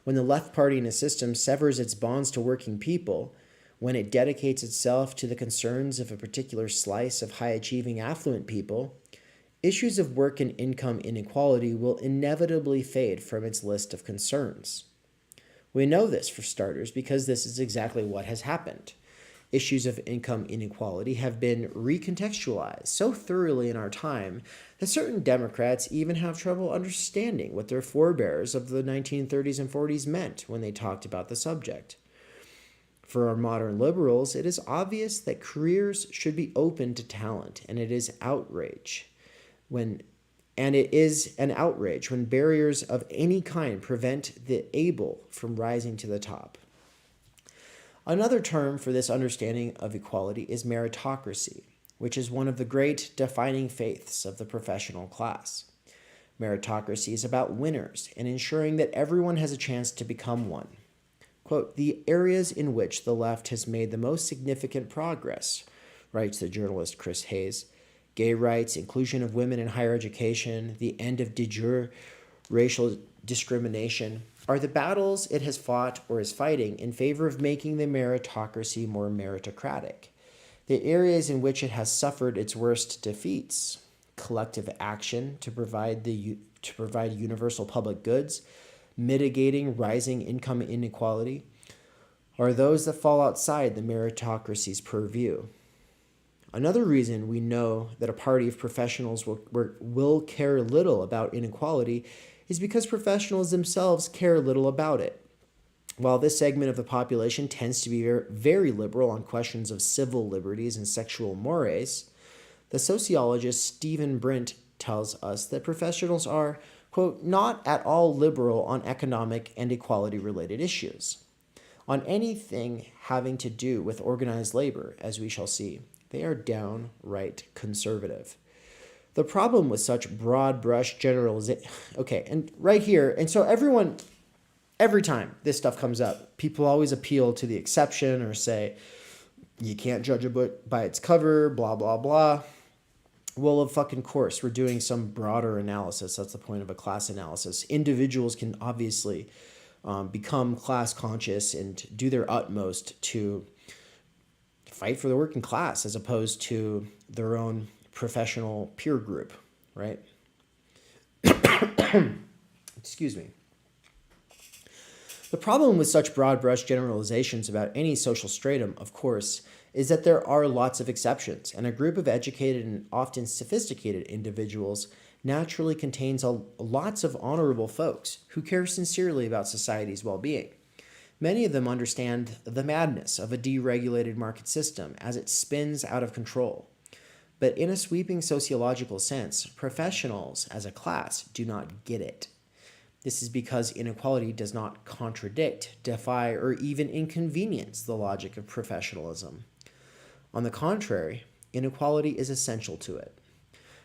Speaker 1: When the left party in a system severs its bonds to working people, when it dedicates itself to the concerns of a particular slice of high-achieving affluent people, issues of work and income inequality will inevitably fade from its list of concerns. We know this, for starters, because this is exactly what has happened. Issues of income inequality have been recontextualized so thoroughly in our time that certain Democrats even have trouble understanding what their forebears of the 1930s and 40s meant when they talked about the subject. For our modern liberals, it is obvious that careers should be open to talent, and it is outrage when And it is an outrage when barriers of any kind prevent the able from rising to the top. Another term for this understanding of equality is meritocracy, which is one of the great defining faiths of the professional class. Meritocracy is about winners and ensuring that everyone has a chance to become one. Quote, "The areas in which the left has made the most significant progress," writes the journalist Chris Hayes, "gay rights, inclusion of women in higher education, the end of de jure racial discrimination, are the battles it has fought or is fighting in favor of making the meritocracy more meritocratic. The areas in which it has suffered its worst defeats, collective action to provide universal public goods, mitigating rising income inequality, are those that fall outside the meritocracy's purview. Another reason we know that a party of professionals will care little about inequality is because professionals themselves care little about it. While this segment of the population tends to be very liberal on questions of civil liberties and sexual mores, the sociologist Stephen Brint tells us that professionals are, quote, "not at all liberal on economic and equality-related issues. On anything having to do with organized labor, as we shall see, they are downright conservative." The problem with such broad brush generalization, okay, and right here, and so every time this stuff comes up, people always appeal to the exception or say, you can't judge a book by its cover, blah, blah, blah. Well, of fucking course, we're doing some broader analysis. That's the point of a class analysis. Individuals can obviously become class conscious and do their utmost to fight for the working class as opposed to their own professional peer group, right? Excuse me. The problem with such broad brush generalizations about any social stratum, of course, is that there are lots of exceptions, and a group of educated and often sophisticated individuals naturally contains lots of honorable folks who care sincerely about society's well-being. Many of them understand the madness of a deregulated market system as it spins out of control. But in a sweeping sociological sense, professionals as a class do not get it. This is because inequality does not contradict, defy, or even inconvenience the logic of professionalism. On the contrary, inequality is essential to it.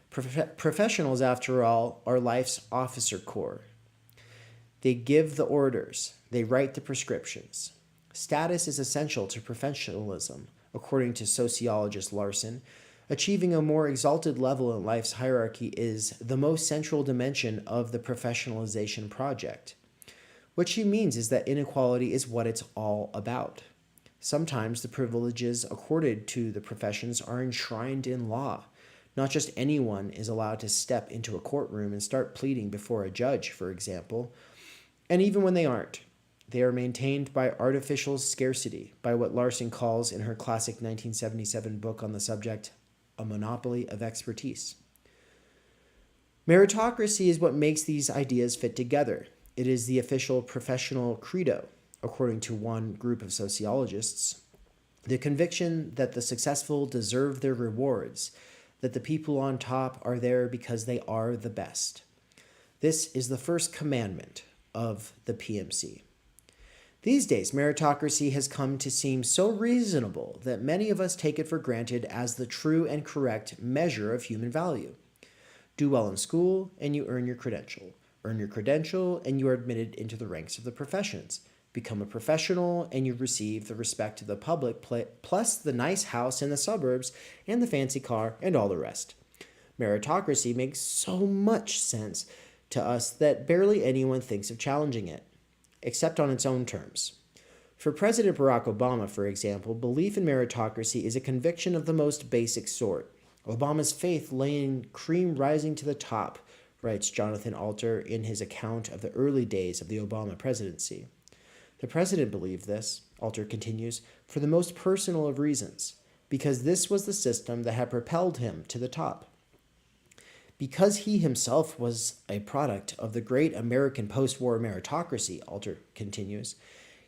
Speaker 1: Professionals, after all, are life's officer corps. They give the orders, they write the prescriptions. Status is essential to professionalism, according to sociologist Larson. Achieving a more exalted level in life's hierarchy is the most central dimension of the professionalization project. What she means is that inequality is what it's all about. Sometimes the privileges accorded to the professions are enshrined in law. Not just anyone is allowed to step into a courtroom and start pleading before a judge, for example. And even when they aren't, they are maintained by artificial scarcity, by what Larson calls in her classic 1977 book on the subject, a monopoly of expertise. Meritocracy is what makes these ideas fit together. It is the official professional credo, according to one group of sociologists. The conviction that the successful deserve their rewards, that the people on top are there because they are the best. This is the first commandment of the PMC. These days, meritocracy has come to seem so reasonable that many of us take it for granted as the true and correct measure of human value. Do well in school, and you earn your credential. Earn your credential, and you are admitted into the ranks of the professions. Become a professional, and you receive the respect of the public, plus the nice house in the suburbs, and the fancy car, and all the rest. Meritocracy makes so much sense to us that barely anyone thinks of challenging it, except on its own terms. For President Barack Obama, for example, belief in meritocracy is a conviction of the most basic sort. Obama's faith lay in cream rising to the top, writes Jonathan Alter in his account of the early days of the Obama presidency. The president believed this, Alter continues, for the most personal of reasons, because this was the system that had propelled him to the top. Because he himself was a product of the great American post-war meritocracy, Alter continues,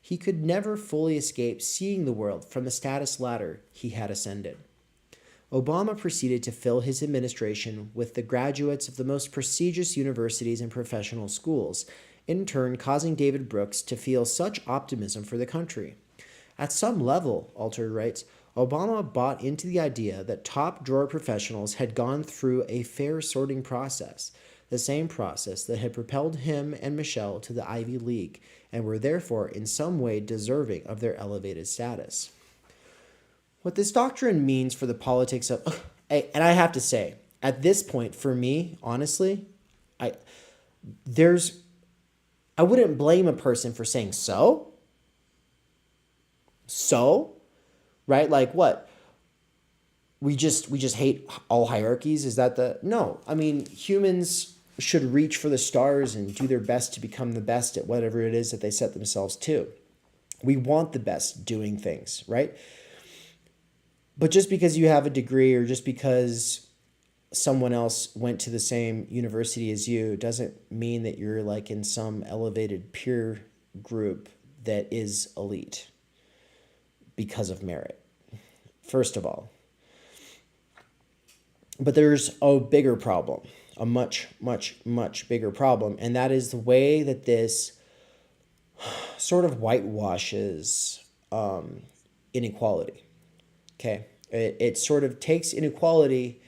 Speaker 1: he could never fully escape seeing the world from the status ladder he had ascended. Obama proceeded to fill his administration with the graduates of the most prestigious universities and professional schools, in turn causing David Brooks to feel such optimism for the country. At some level, Alter writes, Obama bought into the idea that top-drawer professionals had gone through a fair sorting process, the same process that had propelled him and Michelle to the Ivy League, and were therefore in some way deserving of their elevated status. What this doctrine means for the politics of... And I have to say, at this point, for me, honestly, I wouldn't blame a person for saying so. So? Right? Like what? We just hate all hierarchies? Is that the... No. I mean, humans should reach for the stars and do their best to become the best at whatever it is that they set themselves to. We want the best doing things, right? But just because you have a degree or just because someone else went to the same university as you doesn't mean that you're like in some elevated peer group that is elite because of merit, first of all. But there's a bigger problem, a much, much, much bigger problem, and that is the way that this sort of whitewashes inequality. Okay, it sort of takes inequality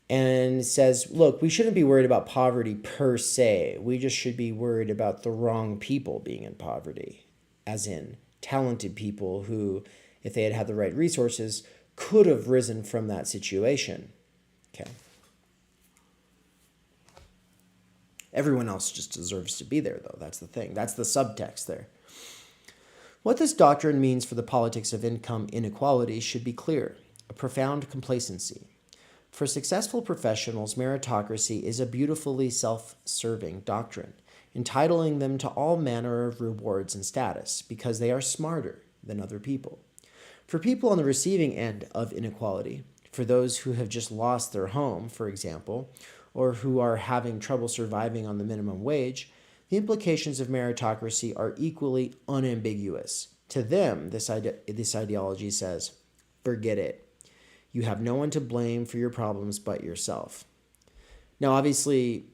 Speaker 1: and says, look, we shouldn't be worried about poverty per se. We just should be worried about the wrong people being in poverty, as in talented people who, if they had had the right resources, could have risen from that situation. Okay. Everyone else just deserves to be there, though. That's the thing. That's the subtext there. What this doctrine means for the politics of income inequality should be clear: a profound complacency. For successful professionals, meritocracy is a beautifully self-serving doctrine, entitling them to all manner of rewards and status because they are smarter than other people. For people on the receiving end of inequality, for those who have just lost their home, for example, or who are having trouble surviving on the minimum wage, the implications of meritocracy are equally unambiguous. To them, this ideology says, forget it. You have no one to blame for your problems but yourself. Now, obviously,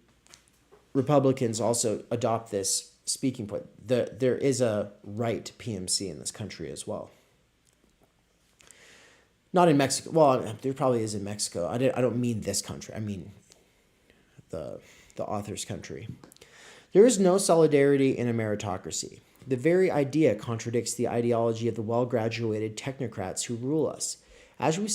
Speaker 1: Republicans also adopt this speaking point. There is a right PMC in this country as well. Not in Mexico. Well, there probably is in Mexico. I don't mean this country. I mean the author's country. There is no solidarity in a meritocracy. The very idea contradicts the ideology of the well-graduated technocrats who rule us. As we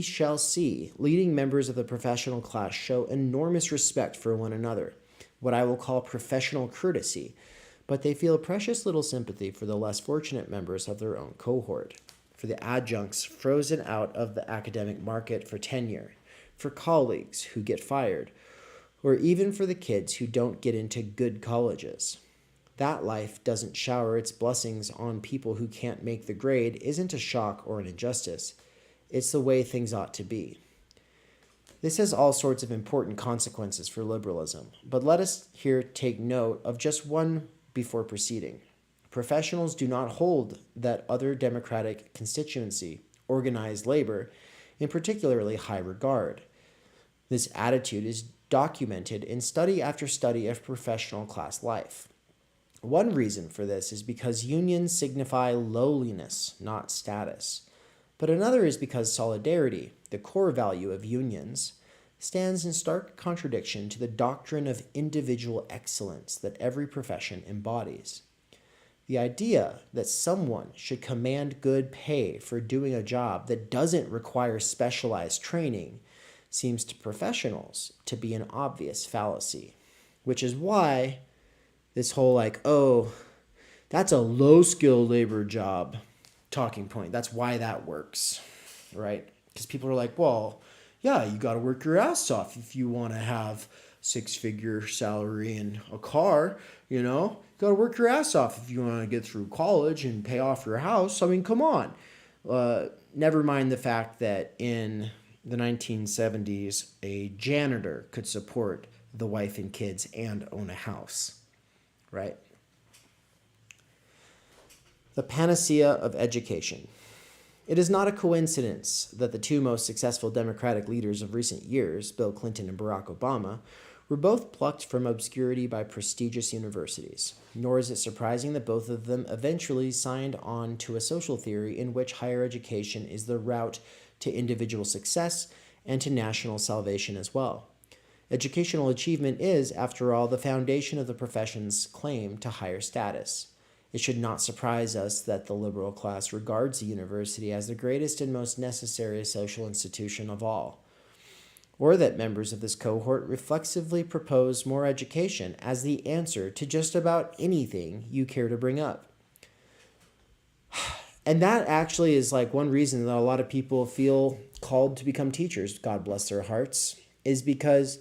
Speaker 1: shall see, leading members of the professional class show enormous respect for one another, what I will call professional courtesy, but they feel precious little sympathy for the less fortunate members of their own cohort, for the adjuncts frozen out of the academic market for tenure, for colleagues who get fired, or even for the kids who don't get into good colleges. That life doesn't shower its blessings on people who can't make the grade isn't a shock or an injustice. It's the way things ought to be. This has all sorts of important consequences for liberalism, but let us here take note of just one before proceeding. Professionals do not hold that other democratic constituency, organized labor, in particularly high regard. This attitude is documented in study after study of professional class life. One reason for this is because unions signify lowliness, not status. But another is because solidarity, the core value of unions, stands in stark contradiction to the doctrine of individual excellence that every profession embodies. The idea that someone should command good pay for doing a job that doesn't require specialized training seems to professionals to be an obvious fallacy, which is why this whole like, oh, that's a low-skilled labor job talking point. That's why that works, right? Because people are like, well, yeah, you got to work your ass off if you want to have six-figure salary and a car, you know? You got to work your ass off if you want to get through college and pay off your house. I mean, come on. Never mind the fact that in the 1970s, a janitor could support the wife and kids and own a house, right? The panacea of education. It is not a coincidence that the two most successful Democratic leaders of recent years, Bill Clinton and Barack Obama, were both plucked from obscurity by prestigious universities. Nor is it surprising that both of them eventually signed on to a social theory in which higher education is the route to individual success and to national salvation as well. Educational achievement is, after all, the foundation of the profession's claim to higher status. It should not surprise us that the liberal class regards the university as the greatest and most necessary social institution of all, or that members of this cohort reflexively propose more education as the answer to just about anything you care to bring up. And that actually is like one reason that a lot of people feel called to become teachers, God bless their hearts, is because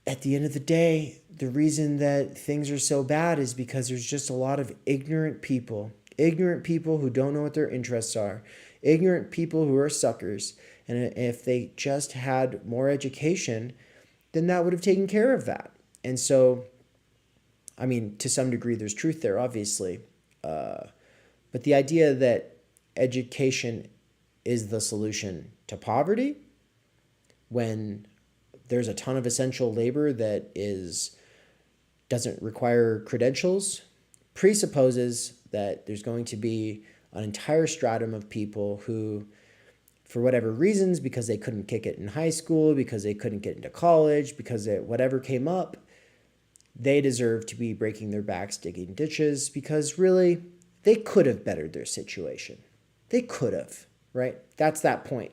Speaker 1: at the end of the day, the reason that things are so bad is because there's just a lot of ignorant people who don't know what their interests are, ignorant people who are suckers. And if they just had more education, then that would have taken care of that. And so, I mean, to some degree, there's truth there, obviously. But the idea that education is the solution to poverty, when there's a ton of essential labor that doesn't require credentials, presupposes that there's going to be an entire stratum of people who, for whatever reasons, because they couldn't kick it in high school, because they couldn't get into college, because whatever came up, they deserve to be breaking their backs digging ditches, because really, they could have bettered their situation. They could have, right? That's that point.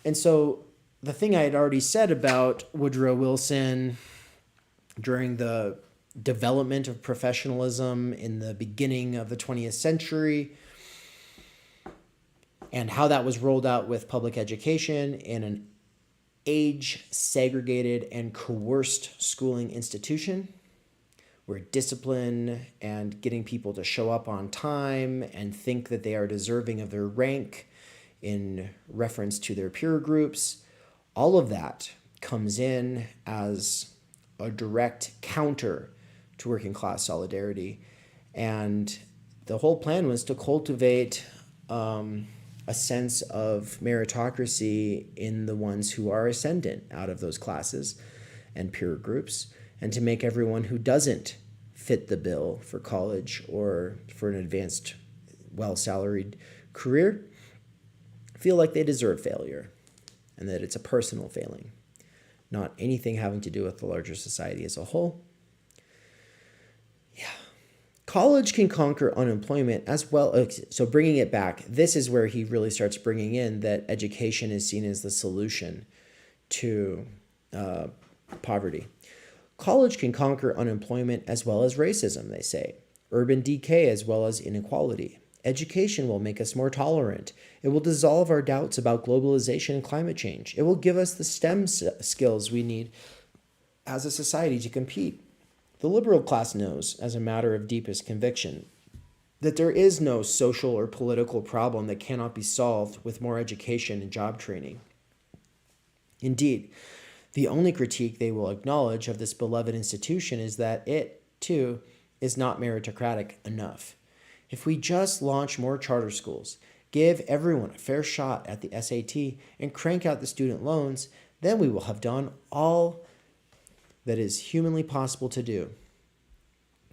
Speaker 1: And so the thing I had already said about Woodrow Wilson during the development of professionalism in the beginning of the 20th century, and how that was rolled out with public education in an age-segregated and coerced schooling institution, where discipline and getting people to show up on time and think that they are deserving of their rank in reference to their peer groups, all of that comes in as a direct counter to working class solidarity. And the whole plan was to cultivate a sense of meritocracy in the ones who are ascendant out of those classes and peer groups, and to make everyone who doesn't fit the bill for college or for an advanced, well-salaried career feel like they deserve failure, and that it's a personal failing, not anything having to do with the larger society as a whole. Yeah. College can conquer unemployment as well. So bringing it back, this is where he really starts bringing in that education is seen as the solution to poverty. College can conquer unemployment as well as racism, they say, urban decay as well as inequality. Education will make us more tolerant. It will dissolve our doubts about globalization and climate change. It will give us the STEM skills we need as a society to compete. The liberal class knows, as a matter of deepest conviction, that there is no social or political problem that cannot be solved with more education and job training. Indeed, the only critique they will acknowledge of this beloved institution is that it, too, is not meritocratic enough. If we just launch more charter schools, give everyone a fair shot at the SAT, and crank out the student loans, then we will have done all that is humanly possible to do.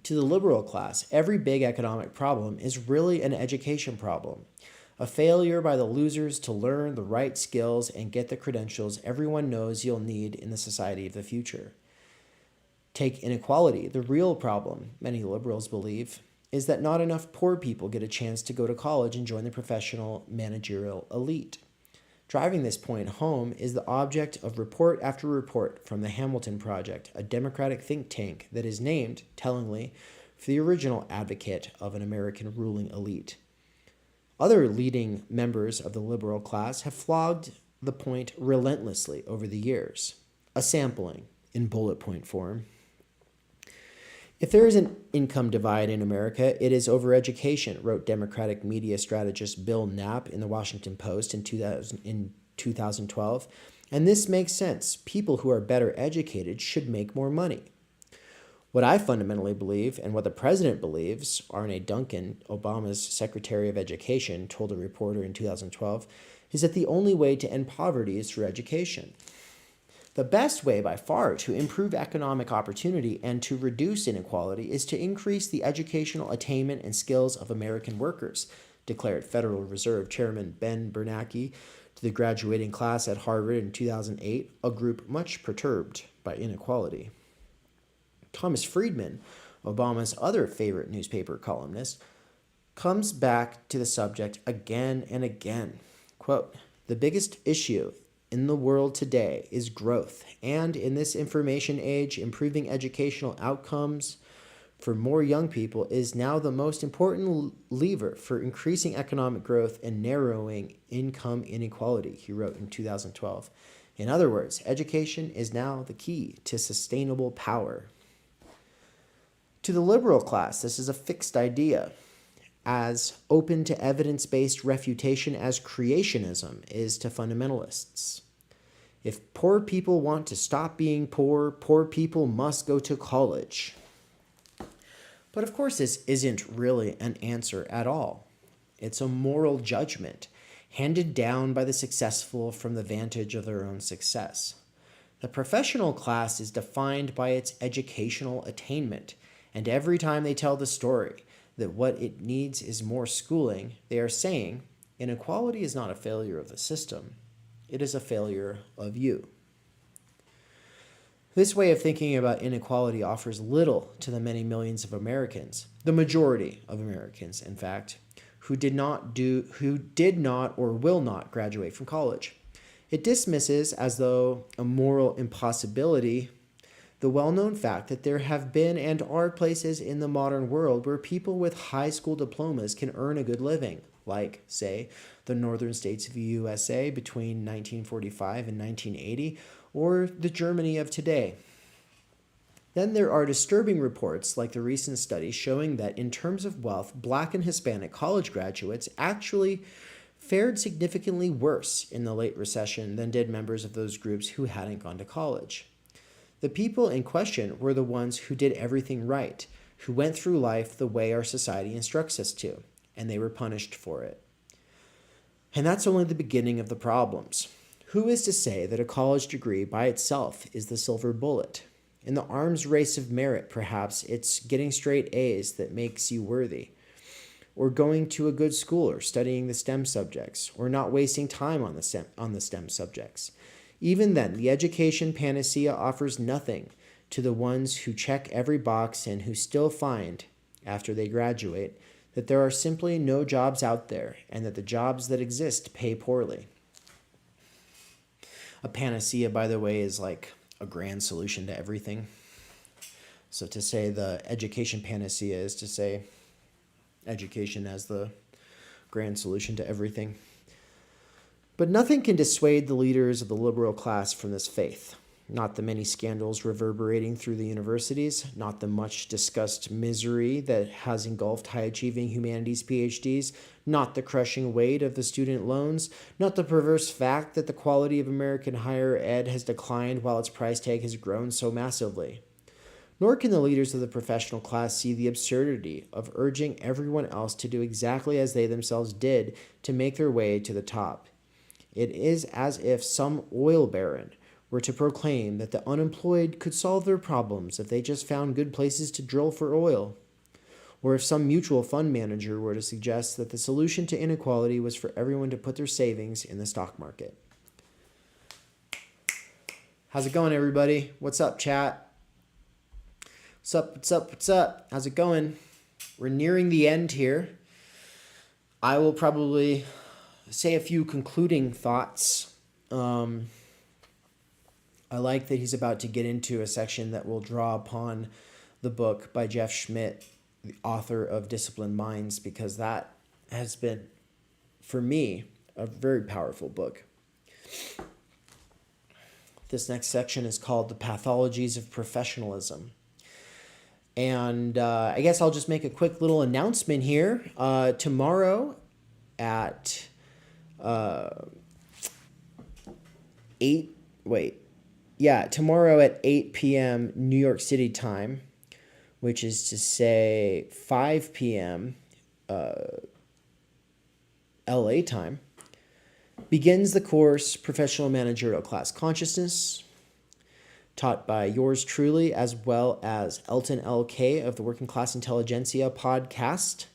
Speaker 1: To the liberal class, every big economic problem is really an education problem, a failure by the losers to learn the right skills and get the credentials everyone knows you'll need in the society of the future. Take inequality. The real problem, many liberals believe, is that not enough poor people get a chance to go to college and join the professional managerial elite. Driving this point home is the object of report after report from the Hamilton Project, a Democratic think tank that is named, tellingly, for the original advocate of an American ruling elite. Other leading members of the liberal class have flogged the point relentlessly over the years. A sampling, in bullet point form. If there is an income divide in America, it is over education, wrote Democratic media strategist Bill Knapp in the Washington Post in 2012. And this makes sense. People who are better educated should make more money. What I fundamentally believe, and what the president believes, R.N.A. Duncan, Obama's Secretary of Education, told a reporter in 2012, is that the only way to end poverty is through education. The best way by far to improve economic opportunity and to reduce inequality is to increase the educational attainment and skills of American workers, declared Federal Reserve Chairman Ben Bernanke to the graduating class at Harvard in 2008, a group much perturbed by inequality. Thomas Friedman, Obama's other favorite newspaper columnist, comes back to the subject again and again. Quote, "The biggest issue in the world today is growth, and in this information age, improving educational outcomes for more young people is now the most important lever for increasing economic growth and narrowing income inequality," he wrote in 2012. In other words, education is now the key to sustainable power. To the liberal class, this is a fixed idea, as open to evidence-based refutation as creationism is to fundamentalists. If poor people want to stop being poor, poor people must go to college. But of course, this isn't really an answer at all. It's a moral judgment handed down by the successful from the vantage of their own success. The professional class is defined by its educational attainment, and every time they tell the story that what it needs is more schooling, they are saying inequality is not a failure of the system, it is a failure of you. This way of thinking about inequality offers little to the many millions of Americans, the majority of Americans, in fact, who did not or will not graduate from college. It dismisses as though a moral impossibility the well-known fact that there have been and are places in the modern world where people with high school diplomas can earn a good living, like, say, the northern states of the USA between 1945 and 1980, or the Germany of today. Then there are disturbing reports like the recent study showing that in terms of wealth, Black and Hispanic college graduates actually fared significantly worse in the late recession than did members of those groups who hadn't gone to college. The people in question were the ones who did everything right, who went through life the way our society instructs us to, and they were punished for it. And that's only the beginning of the problems. Who is to say that a college degree by itself is the silver bullet? In the arms race of merit, perhaps it's getting straight A's that makes you worthy, or going to a good school or studying the STEM subjects, or not wasting time on the STEM subjects. Even then, the education panacea offers nothing to the ones who check every box and who still find, after they graduate, that there are simply no jobs out there and that the jobs that exist pay poorly. A panacea, by the way, is like a grand solution to everything. So to say the education panacea is to say education as the grand solution to everything. But nothing can dissuade the leaders of the liberal class from this faith. Not the many scandals reverberating through the universities, not the much discussed misery that has engulfed high-achieving humanities PhDs, not the crushing weight of the student loans, not the perverse fact that the quality of American higher ed has declined while its price tag has grown so massively. Nor can the leaders of the professional class see the absurdity of urging everyone else to do exactly as they themselves did to make their way to the top. It is as if some oil baron were to proclaim that the unemployed could solve their problems if they just found good places to drill for oil, or if some mutual fund manager were to suggest that the solution to inequality was for everyone to put their savings in the stock market. How's it going, everybody? What's up, chat? What's up, what's up, what's up? How's it going? We're nearing the end here. I will probably say a few concluding thoughts. I like that he's about to get into a section that will draw upon the book by Jeff Schmidt, the author of Disciplined Minds, because that has been, for me, a very powerful book. This next section is called The Pathologies of Professionalism. And I guess I'll just make a quick little announcement here. Tomorrow at 8 p.m. New York City time, which is to say 5 p.m. LA time, begins the course Professional Managerial Class Consciousness, taught by yours truly, as well as Elton L.K. of the Working Class Intelligentsia podcast.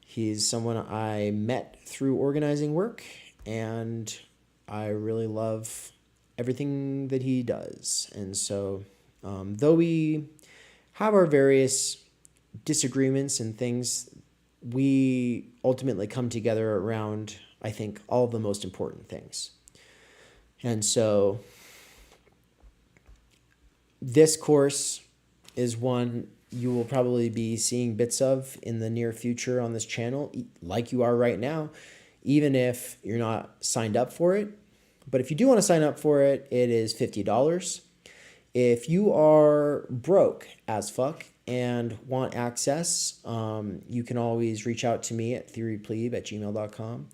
Speaker 1: He's someone I met through organizing work, and I really love everything that he does. And so, though we have our various disagreements and things, we ultimately come together around, I think, all of the most important things. And so this course is one you will probably be seeing bits of in the near future on this channel, like you are right now, even if you're not signed up for it. But if you do want to sign up for it, it is $50. If you are broke as fuck and want access, you can always reach out to me at theoryplebe@gmail.com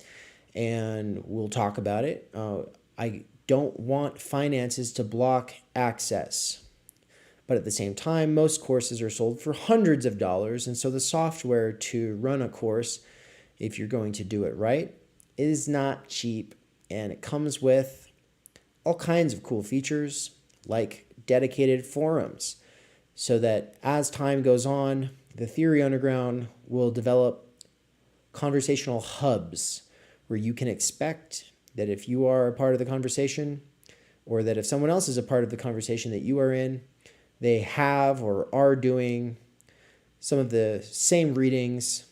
Speaker 1: and we'll talk about it. I don't want finances to block access. But at the same time, most courses are sold for hundreds of dollars, and so the software to run a course, if you're going to do it right, is not cheap, and it comes with all kinds of cool features like dedicated forums, so that as time goes on, the Theory Underground will develop conversational hubs where you can expect that if you are a part of the conversation, or that if someone else is a part of the conversation that you are in, they have or are doing some of the same readings,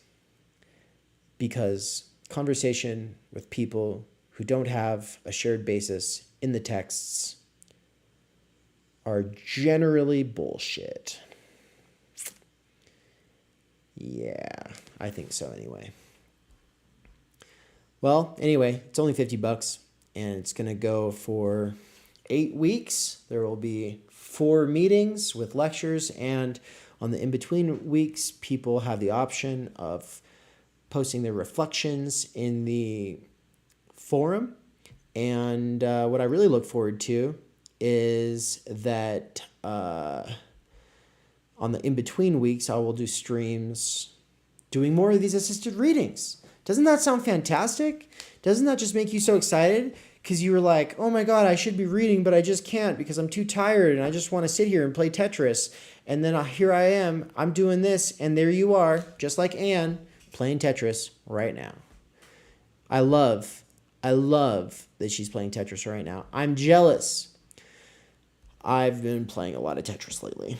Speaker 1: because conversation with people who don't have a shared basis in the texts are generally bullshit. Yeah, I think so anyway. Well, anyway, it's only $50 and it's going to go for 8 weeks. There will be 4 meetings with lectures, and on the in-between weeks, people have the option of posting their reflections in the forum. And what I really look forward to is that on the in-between weeks, I will do streams doing more of these assisted readings. Doesn't that sound fantastic? Doesn't that just make you so excited? Because you were like, oh my God, I should be reading, but I just can't because I'm too tired and I just want to sit here and play Tetris. And then here I am, I'm doing this, and there you are, just like Anne, playing Tetris right now. I love that she's playing Tetris right now. I'm jealous. I've been playing a lot of Tetris lately.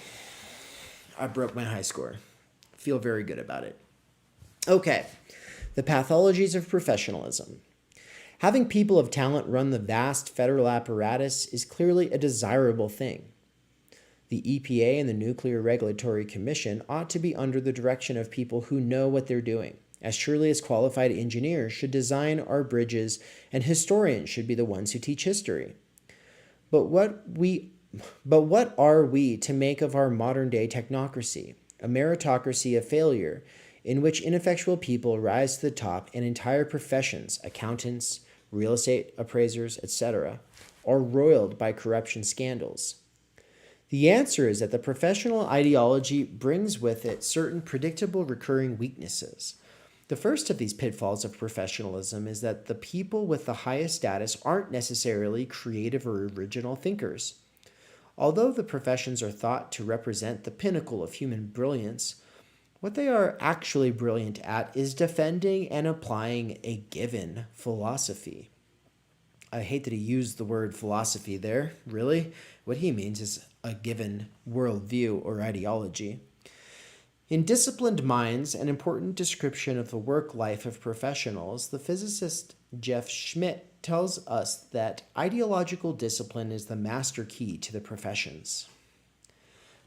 Speaker 1: I broke my high score. Feel very good about it. Okay, the pathologies of professionalism. Having people of talent run the vast federal apparatus is clearly a desirable thing. The EPA and the Nuclear Regulatory Commission ought to be under the direction of people who know what they're doing, as surely as qualified engineers should design our bridges and historians should be the ones who teach history. But what are we to make of our modern-day technocracy, a meritocracy of failure, in which ineffectual people rise to the top and entire professions, accountants, real estate appraisers, etc., are roiled by corruption scandals? The answer is that the professional ideology brings with it certain predictable recurring weaknesses. The first of these pitfalls of professionalism is that the people with the highest status aren't necessarily creative or original thinkers. Although the professions are thought to represent the pinnacle of human brilliance, what they are actually brilliant at is defending and applying a given philosophy. I hate that he used the word philosophy there, really. What he means is a given worldview or ideology. In Disciplined Minds, an important description of the work life of professionals, the physicist Jeff Schmidt tells us that ideological discipline is the master key to the professions.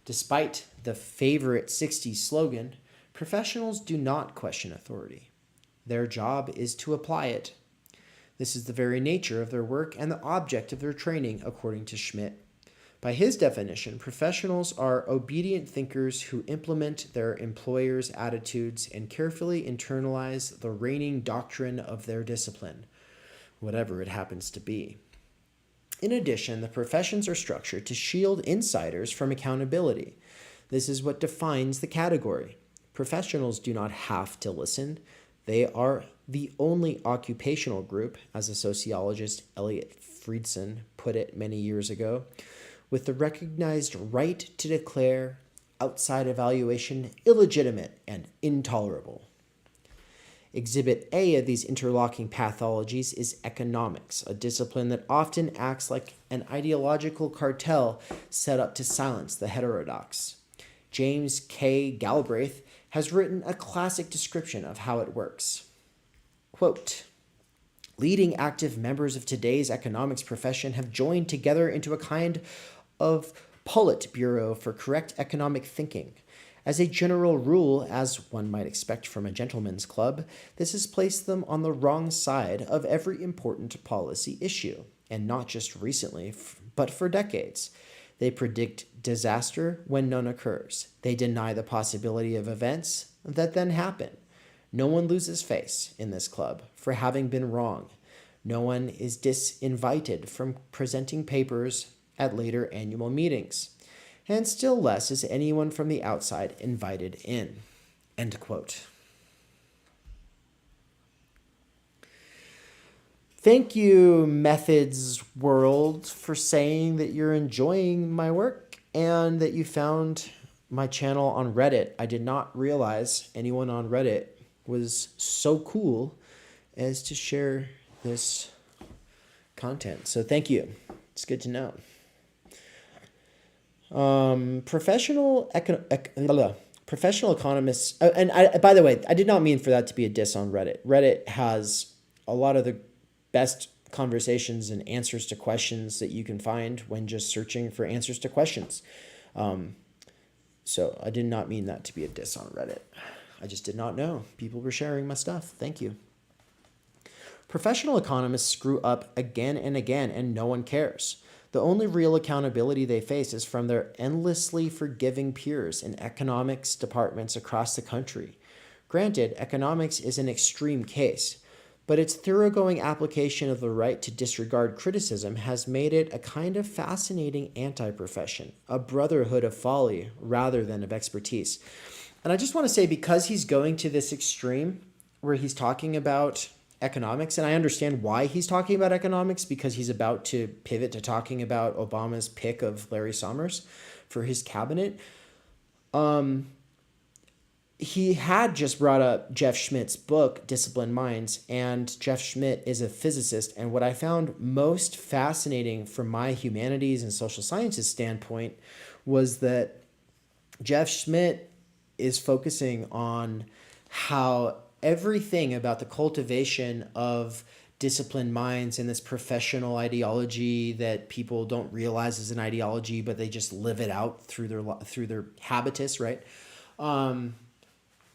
Speaker 1: Despite the favorite 60s slogan, professionals do not question authority. Their job is to apply it. This is the very nature of their work and the object of their training, according to Schmidt. By his definition, professionals are obedient thinkers who implement their employer's attitudes and carefully internalize the reigning doctrine of their discipline, whatever it happens to be. In addition, the professions are structured to shield insiders from accountability. This is what defines the category. Professionals do not have to listen. They are the only occupational group, as the sociologist Elliot Friedson put it many years ago, with the recognized right to declare outside evaluation illegitimate and intolerable. Exhibit A of these interlocking pathologies is economics, a discipline that often acts like an ideological cartel set up to silence the heterodox. James K. Galbraith has written a classic description of how it works. Quote, leading active members of today's economics profession have joined together into a kind of Politburo for correct economic thinking. As a general rule, as one might expect from a gentleman's club, this has placed them on the wrong side of every important policy issue, and not just recently, but for decades. They predict disaster when none occurs. They deny the possibility of events that then happen. No one loses face in this club for having been wrong. No one is disinvited from presenting papers at later annual meetings. And still less is anyone from the outside invited in. End quote. Thank you, Methods World, for saying that you're enjoying my work and that you found my channel on Reddit. I did not realize anyone on Reddit was so cool as to share this content. So thank you. It's good to know. Professional economists, and by the way, I did not mean for that to be a diss on Reddit. Reddit has a lot of the best conversations and answers to questions that you can find when just searching for answers to questions. So I did not mean that to be a diss on Reddit. I just did not know. People were sharing my stuff. Thank you. Professional economists screw up again and again, and no one cares. The only real accountability they face is from their endlessly forgiving peers in economics departments across the country. Granted, economics is an extreme case, but its thoroughgoing application of the right to disregard criticism has made it a kind of fascinating anti-profession, a brotherhood of folly rather than of expertise. And I just want to say, because he's going to this extreme where he's talking about economics, and I understand why he's talking about economics, because he's about to pivot to talking about Obama's pick of Larry Summers for his cabinet. He had just brought up Jeff Schmidt's book, Disciplined Minds, and Jeff Schmidt is a physicist. And what I found most fascinating from my humanities and social sciences standpoint was that Jeff Schmidt is focusing on how everything about the cultivation of disciplined minds and this professional ideology that people don't realize is an ideology, but they just live it out through their habitus, right?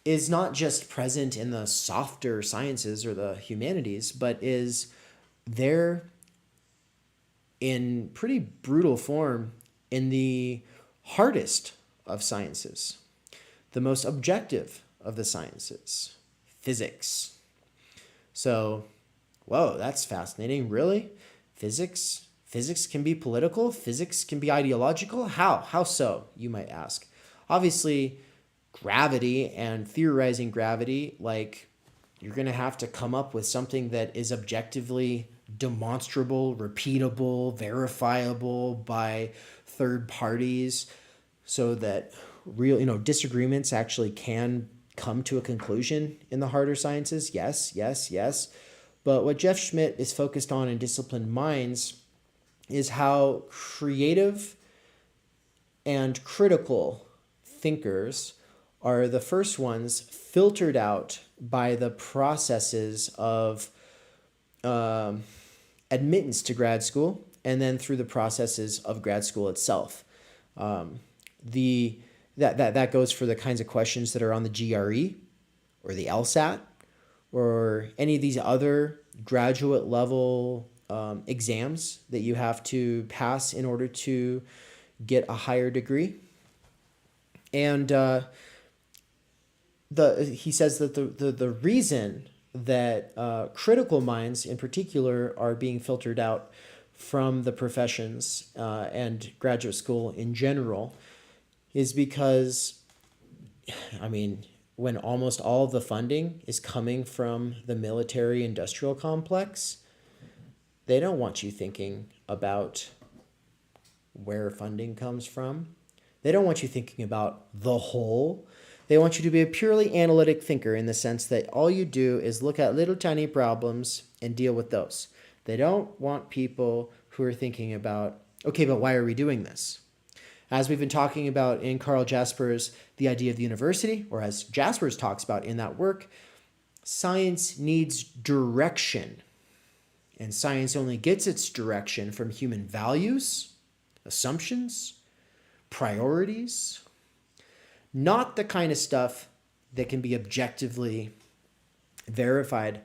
Speaker 1: Is not just present in the softer sciences or the humanities, but is there in pretty brutal form in the hardest of sciences, the most objective of the sciences, physics. So, whoa, that's fascinating. Really? Physics can be political? Physics can be ideological? How so, you might ask? Obviously, gravity and theorizing gravity, like, you're going to have to come up with something that is objectively demonstrable, repeatable, verifiable by third parties so that real, disagreements actually can come to a conclusion in the harder sciences. Yes. But what Jeff Schmidt is focused on in Disciplined Minds is how creative and critical thinkers are the first ones filtered out by the processes of admittance to grad school, and then through the processes of grad school itself. That goes for the kinds of questions that are on the GRE or the LSAT or any of these other graduate level exams that you have to pass in order to get a higher degree. And he says that the reason that critical minds in particular are being filtered out from the professions and graduate school in general is because, I mean, when almost all of the funding is coming from the military industrial complex, they don't want you thinking about where funding comes from. They don't want you thinking about the whole. They want you to be a purely analytic thinker in the sense that all you do is look at little tiny problems and deal with those. They don't want people who are thinking about, okay, but why are we doing this? As we've been talking about in Carl Jasper's The Idea of the University, or as Jaspers talks about in that work, science needs direction. And science only gets its direction from human values, assumptions, priorities, not the kind of stuff that can be objectively verified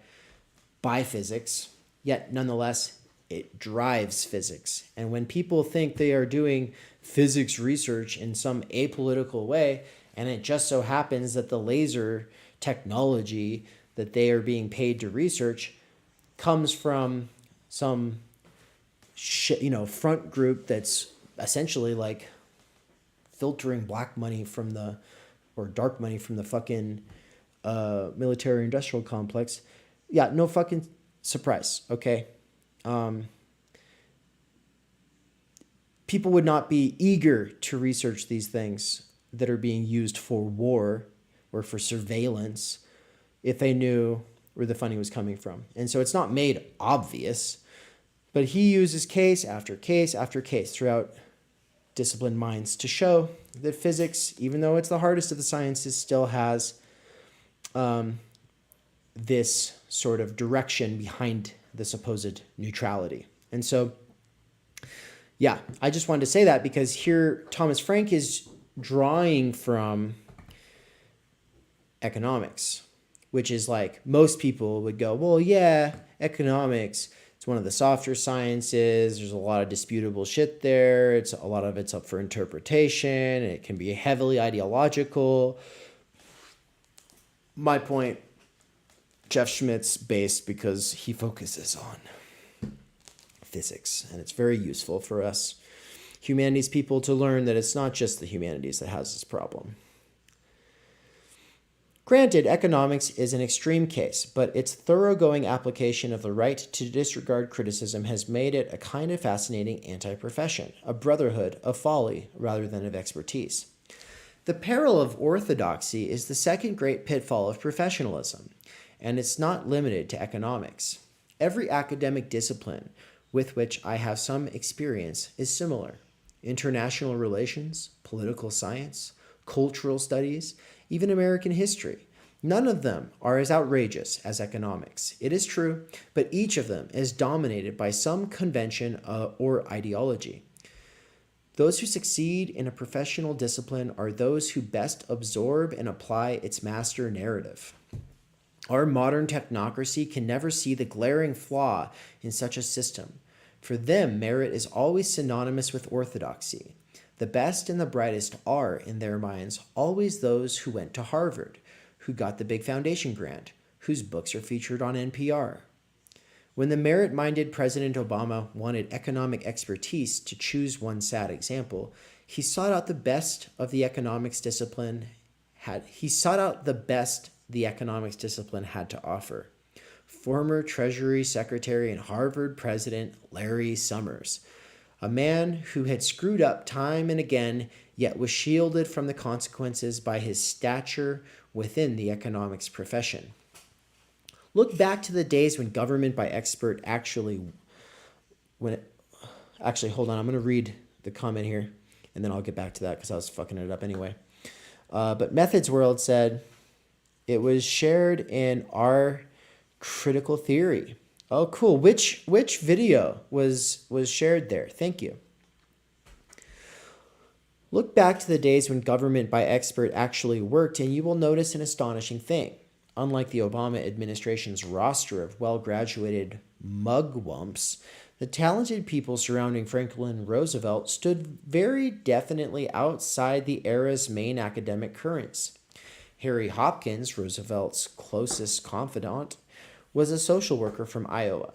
Speaker 1: by physics, yet nonetheless, it drives physics. And when people think they are doing physics research in some apolitical way, and it just so happens that the laser technology that they are being paid to research comes from some front group that's essentially like filtering black money from the, or dark money from the fucking military industrial complex. Yeah, no fucking surprise, okay? People would not be eager to research these things that are being used for war or for surveillance if they knew where the funding was coming from. And so it's not made obvious, but he uses case after case after case throughout disciplined minds to show that physics, even though it's the hardest of the sciences, still has this sort of direction behind the supposed neutrality. And so, yeah, I just wanted to say that because here Thomas Frank is drawing from economics, which is like most people would go, well, yeah, economics, it's one of the softer sciences. There's a lot of disputable shit there. A lot of it's up for interpretation. It can be heavily ideological. My point, Jeff Schmidt's based because he focuses on physics, and it's very useful for us humanities people to learn that it's not just the humanities that has this problem. Granted, economics is an extreme case, but its thoroughgoing application of the right to disregard criticism has made it a kind of fascinating anti-profession, a brotherhood of folly rather than of expertise. The peril of orthodoxy is the second great pitfall of professionalism, and it's not limited to economics. Every academic discipline with which I have some experience is similar. International relations, political science, cultural studies, even American history. None of them are as outrageous as economics. It is true, but each of them is dominated by some convention or ideology. Those who succeed in a professional discipline are those who best absorb and apply its master narrative. Our modern technocracy can never see the glaring flaw in such a system. For them, merit is always synonymous with orthodoxy. The best and the brightest are, in their minds, always those who went to Harvard, who got the big foundation grant, whose books are featured on NPR. When the merit-minded President Obama wanted economic expertise to choose one sad example, he sought out the best the economics discipline had to offer. Former Treasury Secretary and Harvard President Larry Summers, a man who had screwed up time and again, yet was shielded from the consequences by his stature within the economics profession. Look back to the days when government by expert hold on, I'm going to read the comment here, and then I'll get back to that because I was fucking it up anyway. But Methods World said, it was shared in our critical theory. Oh, cool. Which video was shared there? Thank you. Look back to the days when government by expert actually worked, and you will notice an astonishing thing. Unlike the Obama administration's roster of well-graduated mugwumps, the talented people surrounding Franklin Roosevelt stood very definitely outside the era's main academic currents. Harry Hopkins, Roosevelt's closest confidant, was a social worker from Iowa.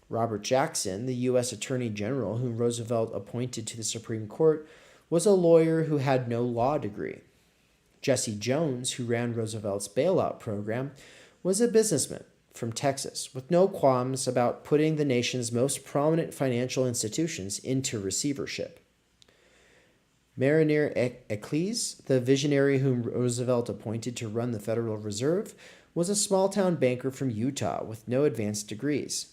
Speaker 1: Robert Jackson, the U.S. Attorney General whom Roosevelt appointed to the Supreme Court, was a lawyer who had no law degree. Jesse Jones, who ran Roosevelt's bailout program, was a businessman from Texas with no qualms about putting the nation's most prominent financial institutions into receivership. Marinier Eccles, the visionary whom Roosevelt appointed to run the Federal Reserve, was a small-town banker from Utah with no advanced degrees.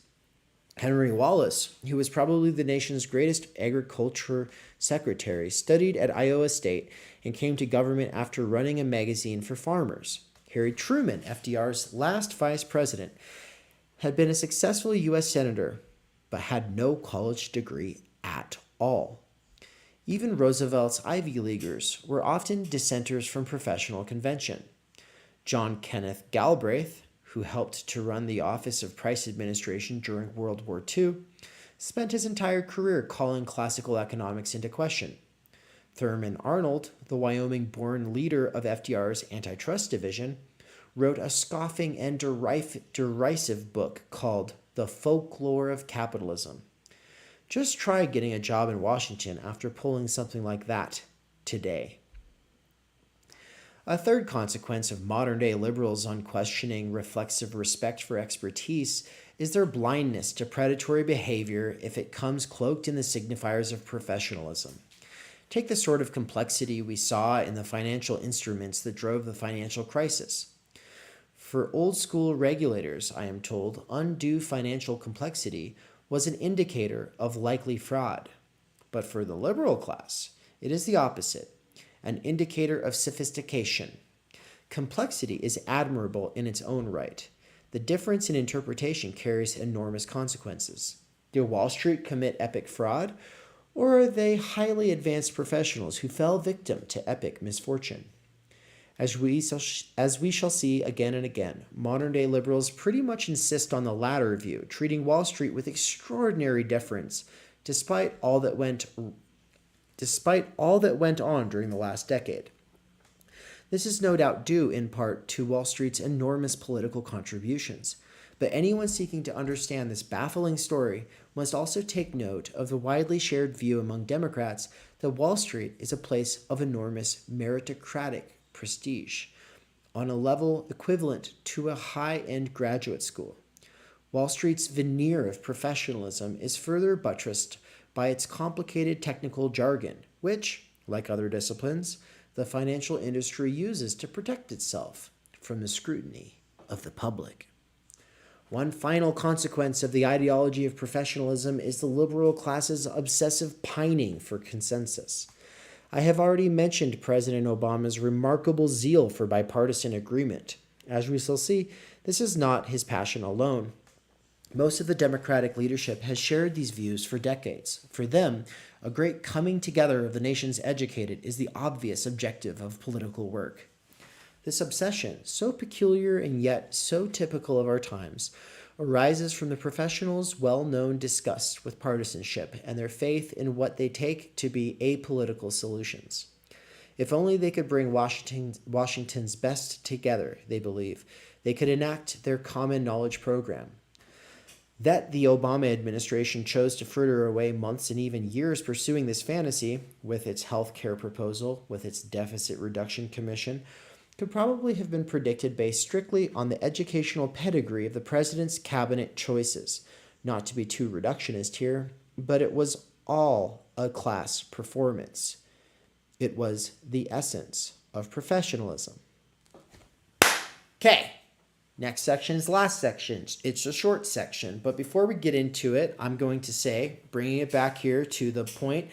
Speaker 1: Henry Wallace, who was probably the nation's greatest agriculture secretary, studied at Iowa State and came to government after running a magazine for farmers. Harry Truman, FDR's last vice president, had been a successful U.S. senator, but had no college degree at all. Even Roosevelt's Ivy Leaguers were often dissenters from professional convention. John Kenneth Galbraith, who helped to run the Office of Price Administration during World War II, spent his entire career calling classical economics into question. Thurman Arnold, the Wyoming-born leader of FDR's antitrust division, wrote a scoffing and derisive book called The Folklore of Capitalism. Just try getting a job in Washington after pulling something like that today. A third consequence of modern-day liberals' unquestioning reflexive respect for expertise is their blindness to predatory behavior if it comes cloaked in the signifiers of professionalism. Take the sort of complexity we saw in the financial instruments that drove the financial crisis. For old-school regulators, I am told, undue financial complexity was an indicator of likely fraud. But for the liberal class, it is the opposite, an indicator of sophistication. Complexity is admirable in its own right. The difference in interpretation carries enormous consequences. Did Wall Street commit epic fraud, or are they highly advanced professionals who fell victim to epic misfortune? As we shall see again and again, modern-day liberals pretty much insist on the latter view, treating Wall Street with extraordinary deference, despite all that went on during the last decade. This is no doubt due in part to Wall Street's enormous political contributions, but anyone seeking to understand this baffling story must also take note of the widely shared view among Democrats that Wall Street is a place of enormous meritocratic prestige, on a level equivalent to a high-end graduate school. Wall Street's veneer of professionalism is further buttressed by its complicated technical jargon, which, like other disciplines, the financial industry uses to protect itself from the scrutiny of the public. One final consequence of the ideology of professionalism is the liberal class's obsessive pining for consensus. I have already mentioned President Obama's remarkable zeal for bipartisan agreement. As we shall see, this is not his passion alone. Most of the Democratic leadership has shared these views for decades. For them, a great coming together of the nation's educated is the obvious objective of political work. This obsession, so peculiar and yet so typical of our times, arises from the professionals' well-known disgust with partisanship and their faith in what they take to be apolitical solutions. If only they could bring Washington's best together, they believe, they could enact their common knowledge program. That the Obama administration chose to fritter away months and even years pursuing this fantasy, with its health care proposal, with its deficit reduction commission, could probably have been predicted based strictly on the educational pedigree of the president's cabinet choices. Not to be too reductionist here, but it was all a class performance. It was the essence of professionalism. Okay, next section is the last section. It's a short section, but before we get into it, I'm going to say, bringing it back here to the point,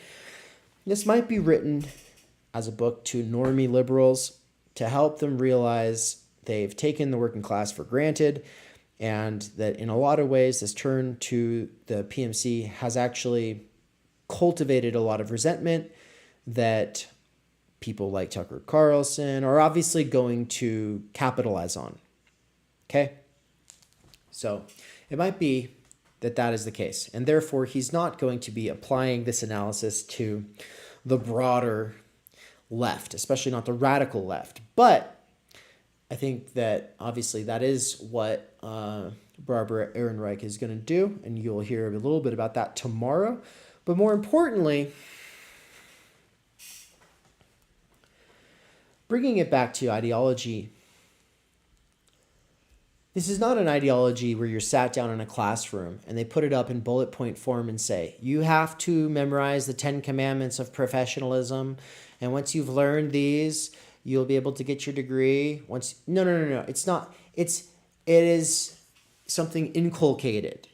Speaker 1: this might be written as a book to normie liberals, to help them realize they've taken the working class for granted and that in a lot of ways this turn to the PMC has actually cultivated a lot of resentment that people like Tucker Carlson are obviously going to capitalize on. Okay? So it might be that that is the case, and therefore he's not going to be applying this analysis to the broader left, especially not the radical left. But I think that obviously that is what Barbara Ehrenreich is going to do, and you'll hear a little bit about that tomorrow. But more importantly, Bringing it back to ideology, this is not an ideology where you're sat down in a classroom and they put it up in bullet point form and say, you have to memorize the 10 commandments of professionalism. And once you've learned these, you'll be able to get your degree. No. It's not. It is something inculcated.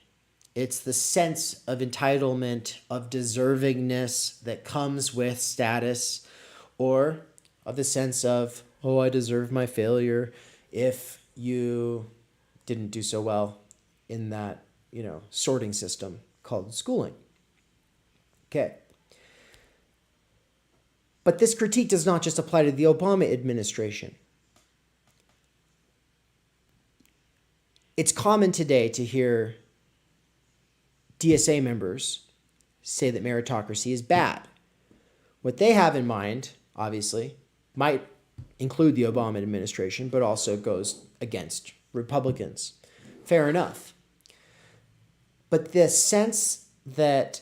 Speaker 1: It's the sense of entitlement, of deservingness that comes with status, or of the sense of, oh, I deserve my failure if you didn't do so well in that, sorting system called schooling. Okay. But this critique does not just apply to the Obama administration. It's common today to hear DSA members say that meritocracy is bad. What they have in mind, obviously, might include the Obama administration, but also goes against Republicans. Fair enough. But the sense that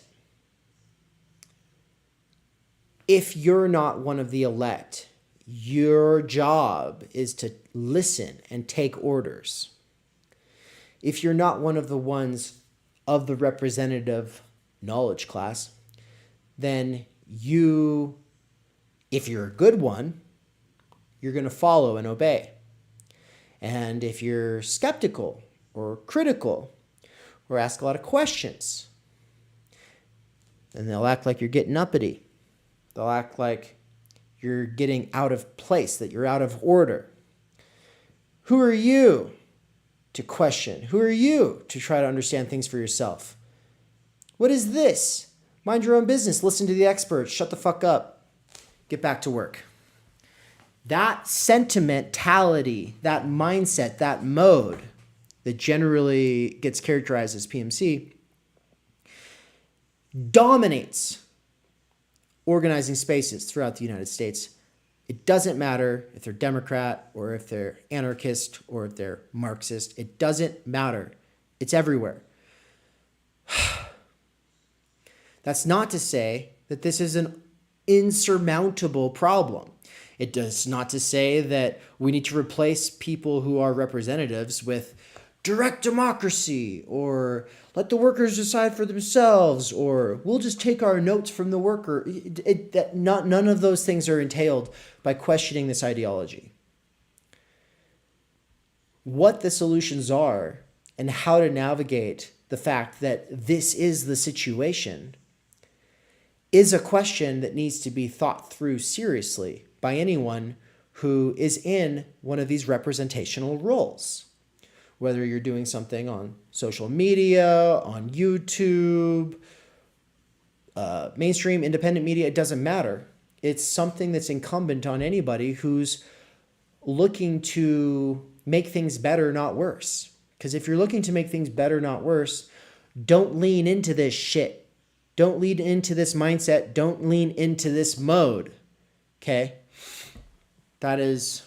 Speaker 1: if you're not one of the elect, your job is to listen and take orders. If you're not one of the ones of the representative knowledge class, then if you're a good one, you're going to follow and obey. And if you're skeptical or critical or ask a lot of questions, then they'll act like you're getting uppity. They'll act like you're getting out of place, that you're out of order. Who are you to question? Who are you to try to understand things for yourself? What is this? Mind your own business. Listen to the experts. Shut the fuck up. Get back to work. That sentimentality, that mindset, that mode that generally gets characterized as PMC dominates organizing spaces throughout the United States. It doesn't matter if they're Democrat or if they're anarchist or if they're Marxist. It doesn't matter. It's everywhere. That's not to say that this is an insurmountable problem. It does not to say that we need to replace people who are representatives with direct democracy, or let the workers decide for themselves, or we'll just take our notes from the worker. None of those things are entailed by questioning this ideology. What the solutions are and how to navigate the fact that this is the situation is a question that needs to be thought through seriously by anyone who is in one of these representational roles. Whether you're doing something on social media, on YouTube, mainstream, independent media, it doesn't matter. It's something that's incumbent on anybody who's looking to make things better, not worse. Because if you're looking to make things better, not worse, don't lean into this shit. Don't lean into this mindset. Don't lean into this mode. Okay? That is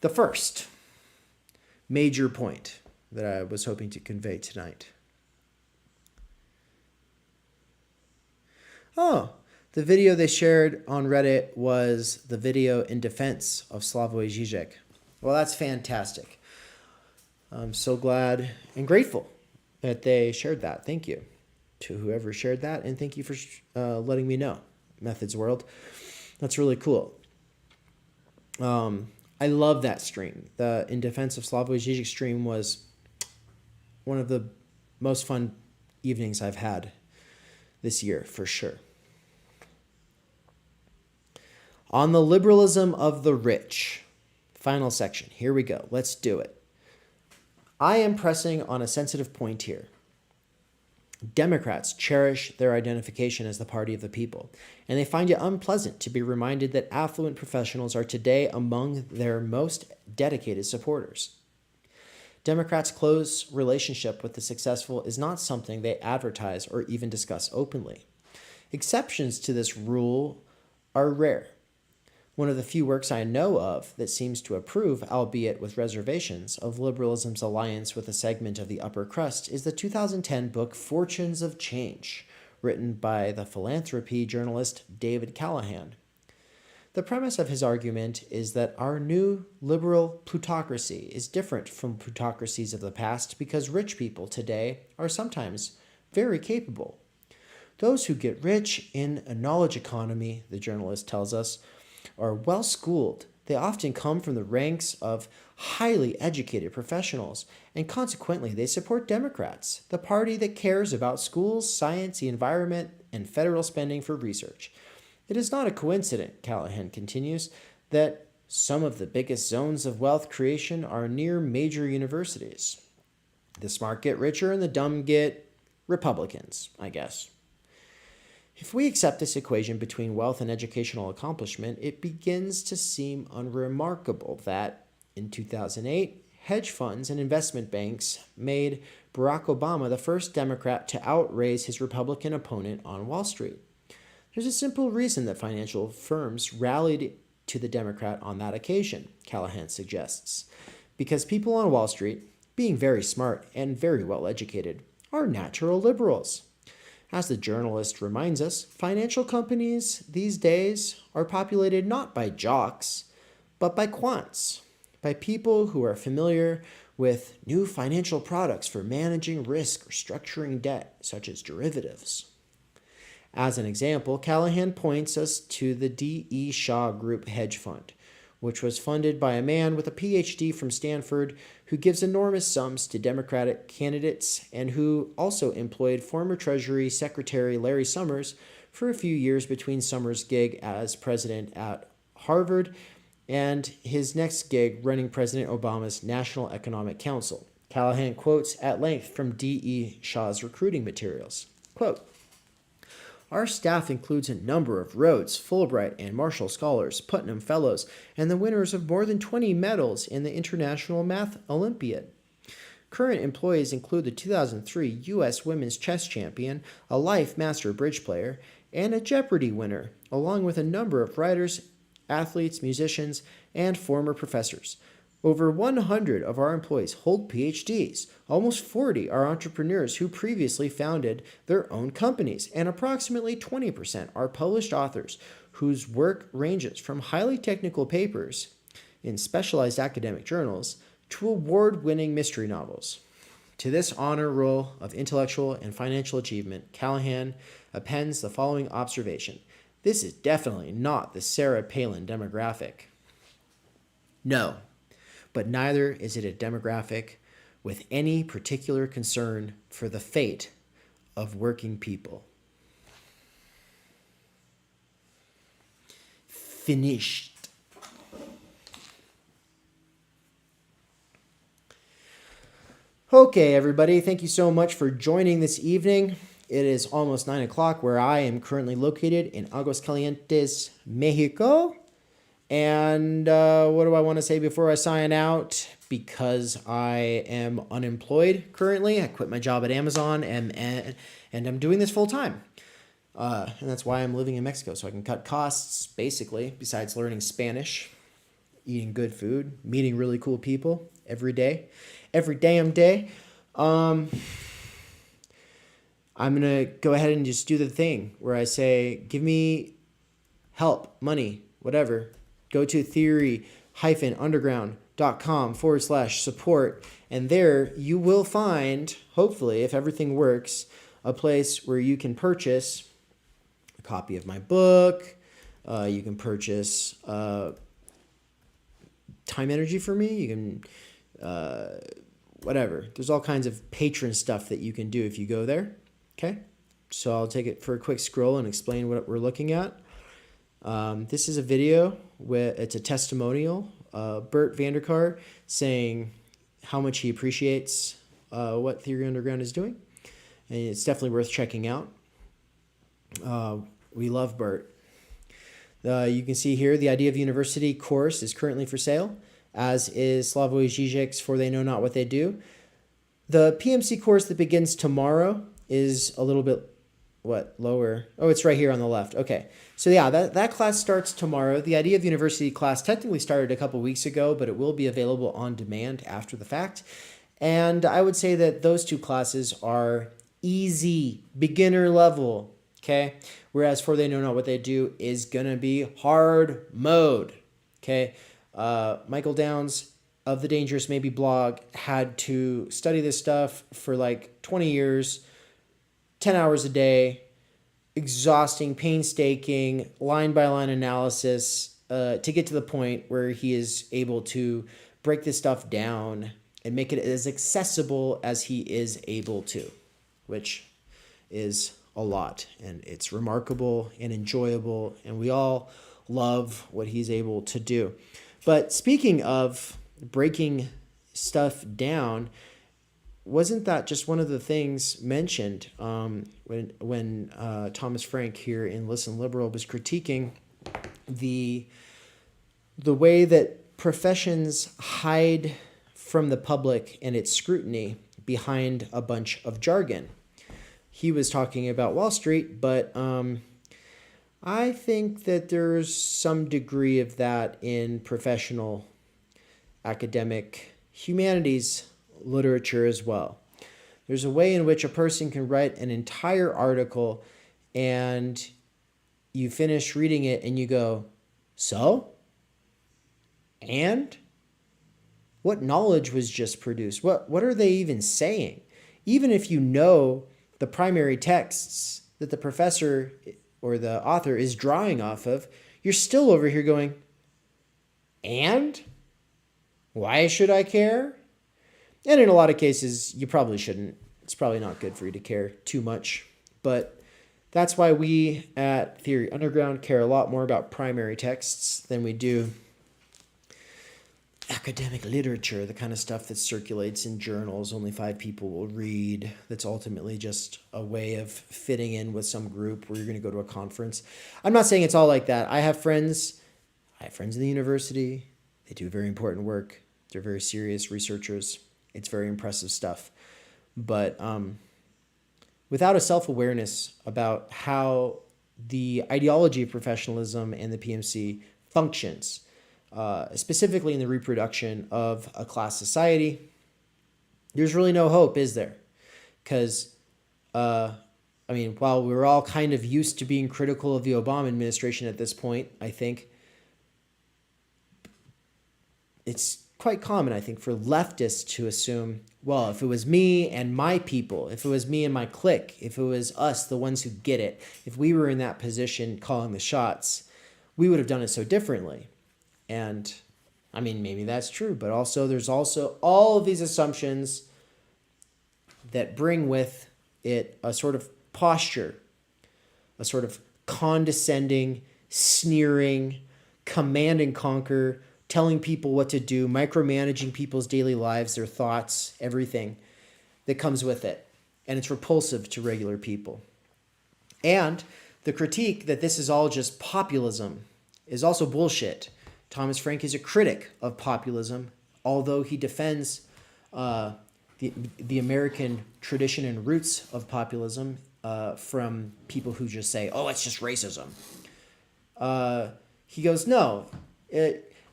Speaker 1: the first major point that I was hoping to convey tonight. Oh, the video they shared on Reddit was the video in defense of Slavoj Žižek. Well, that's fantastic. I'm so glad and grateful that they shared that. Thank you to whoever shared that, and thank you for letting me know, Methods World. That's really cool. I love that stream. The In Defense of Slavoj Žižek stream was one of the most fun evenings I've had this year, for sure. On the liberalism of the rich, final section. Here we go. Let's do it. I am pressing on a sensitive point here. Democrats cherish their identification as the party of the people, and they find it unpleasant to be reminded that affluent professionals are today among their most dedicated supporters. Democrats' close relationship with the successful is not something they advertise or even discuss openly. Exceptions to this rule are rare. One of the few works I know of that seems to approve, albeit with reservations, of liberalism's alliance with a segment of the upper crust is the 2010 book Fortunes of Change, written by the philanthropy journalist David Callahan. The premise of his argument is that our new liberal plutocracy is different from plutocracies of the past because rich people today are sometimes very capable. Those who get rich in a knowledge economy, the journalist tells us, are well schooled. They often come from the ranks of highly educated professionals, and consequently they support Democrats, the party that cares about schools, science, the environment, and federal spending for research. It is not a coincidence, Callahan continues, that some of the biggest zones of wealth creation are near major universities. The smart get richer and the dumb get Republicans, I guess. If we accept this equation between wealth and educational accomplishment, it begins to seem unremarkable that, in 2008, hedge funds and investment banks made Barack Obama the first Democrat to outraise his Republican opponent on Wall Street. There's a simple reason that financial firms rallied to the Democrat on that occasion, Callahan suggests. Because people on Wall Street, being very smart and very well educated, are natural liberals. As the journalist reminds us, financial companies these days are populated not by jocks, but by quants, by people who are familiar with new financial products for managing risk or structuring debt, such as derivatives. As an example, Callahan points us to the D.E. Shaw Group hedge fund, which was funded by a man with a PhD from Stanford who gives enormous sums to Democratic candidates and who also employed former Treasury Secretary Larry Summers for a few years between Summers' gig as president at Harvard and his next gig running President Obama's National Economic Council. Callahan quotes at length from D.E. Shaw's recruiting materials. Quote, "Our staff includes a number of Rhodes, Fulbright, and Marshall Scholars, Putnam Fellows, and the winners of more than 20 medals in the International Math Olympiad. Current employees include the 2003 U.S. Women's Chess Champion, a Life Master Bridge player, and a Jeopardy winner, along with a number of writers, athletes, musicians, and former professors. Over 100 of our employees hold PhDs. Almost 40 are entrepreneurs who previously founded their own companies, and approximately 20% are published authors whose work ranges from highly technical papers in specialized academic journals to award-winning mystery novels." To this honor roll of intellectual and financial achievement, Callahan appends the following observation. This is definitely not the Sarah Palin demographic. No. But neither is it a demographic with any particular concern for the fate of working people. Finished. Okay, everybody, thank you so much for joining this evening. It is almost 9 o'clock where I am currently located in Aguascalientes, Mexico. And what do I want to say before I sign out? Because I am unemployed currently. I quit my job at Amazon and I'm doing this full time. And that's why I'm living in Mexico, so I can cut costs, basically, besides learning Spanish, eating good food, meeting really cool people every day. Every damn day. I'm going to go ahead and just do the thing where I say, give me help, money, whatever. Go to theory-underground.com/support, and there you will find, hopefully, if everything works, a place where you can purchase a copy of my book. You can purchase time energy for me. You can, whatever. There's all kinds of patron stuff that you can do if you go there. Okay? So I'll take it for a quick scroll and explain what we're looking at. This is a video where it's a testimonial. Bert Vanderkar saying how much he appreciates what Theory Underground is doing. And it's definitely worth checking out. We love Bert. You can see here the Idea of University course is currently for sale, as is Slavoj Žižek's For They Know Not What They Do. The PMC course that begins tomorrow is a little bit lower. Oh, it's right here on the left. Okay. So yeah, that class starts tomorrow. The Idea of University class technically started a couple weeks ago, but it will be available on demand after the fact. And I would say that those two classes are easy, beginner level. Okay. okay? Whereas For They Know Not What They Do is going to be hard mode, okay? Michael Downs of the Dangerous Maybe blog had to study this stuff for like 20 years, 10 hours a day, exhausting, painstaking, line-by-line analysis to get to the point where he is able to break this stuff down and make it as accessible as he is able to, which is a lot. And it's remarkable and enjoyable, and we all love what he's able to do. But speaking of breaking stuff down, wasn't that just one of the things mentioned when Thomas Frank here in Listen Liberal was critiquing the way that professions hide from the public and its scrutiny behind a bunch of jargon? He was talking about Wall Street, but I think that there's some degree of that in professional academic humanities literature as well. There's a way in which a person can write an entire article and you finish reading it and you go, so? And? What knowledge was just produced? What are they even saying? Even if you know the primary texts that the professor or the author is drawing off of, you're still over here going, and? Why should I care? And in a lot of cases, you probably shouldn't. It's probably not good for you to care too much. But that's why we at Theory Underground care a lot more about primary texts than we do academic literature, the kind of stuff that circulates in journals only 5 people will read, that's ultimately just a way of fitting in with some group where you're going to go to a conference. I'm not saying it's all like that. I have friends in the university. They do very important work. They're very serious researchers. It's very impressive stuff. But without a self-awareness about how the ideology of professionalism and the PMC functions, specifically in the reproduction of a class society, there's really no hope, is there? Because, while we're all kind of used to being critical of the Obama administration at this point, I think it's quite common, I think, for leftists to assume, well, if it was me and my people, if it was me and my clique, if it was us, the ones who get it, if we were in that position calling the shots, we would have done it so differently. And maybe that's true, but also there's also all of these assumptions that bring with it a sort of posture, a sort of condescending, sneering, command and conquer, telling people what to do, micromanaging people's daily lives, their thoughts, everything that comes with it. And it's repulsive to regular people. And the critique that this is all just populism is also bullshit. Thomas Frank is a critic of populism, although he defends the American tradition and roots of populism from people who just say, oh, it's just racism. He goes, no,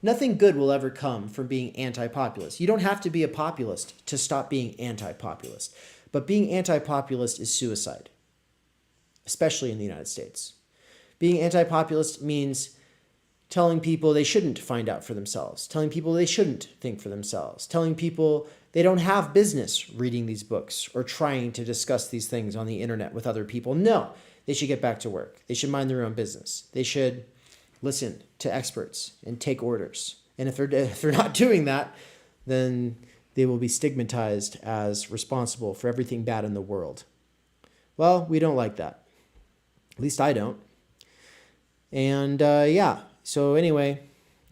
Speaker 1: nothing good will ever come from being anti-populist. You don't have to be a populist to stop being anti-populist. But being anti-populist is suicide, especially in the United States. Being anti-populist means telling people they shouldn't find out for themselves, telling people they shouldn't think for themselves, telling people they don't have business reading these books or trying to discuss these things on the internet with other people. No, they should get back to work. They should mind their own business. They should listen to experts and take orders. And if they're not doing that, then they will be stigmatized as responsible for everything bad in the world. Well, we don't like that. At least I don't. And so anyway,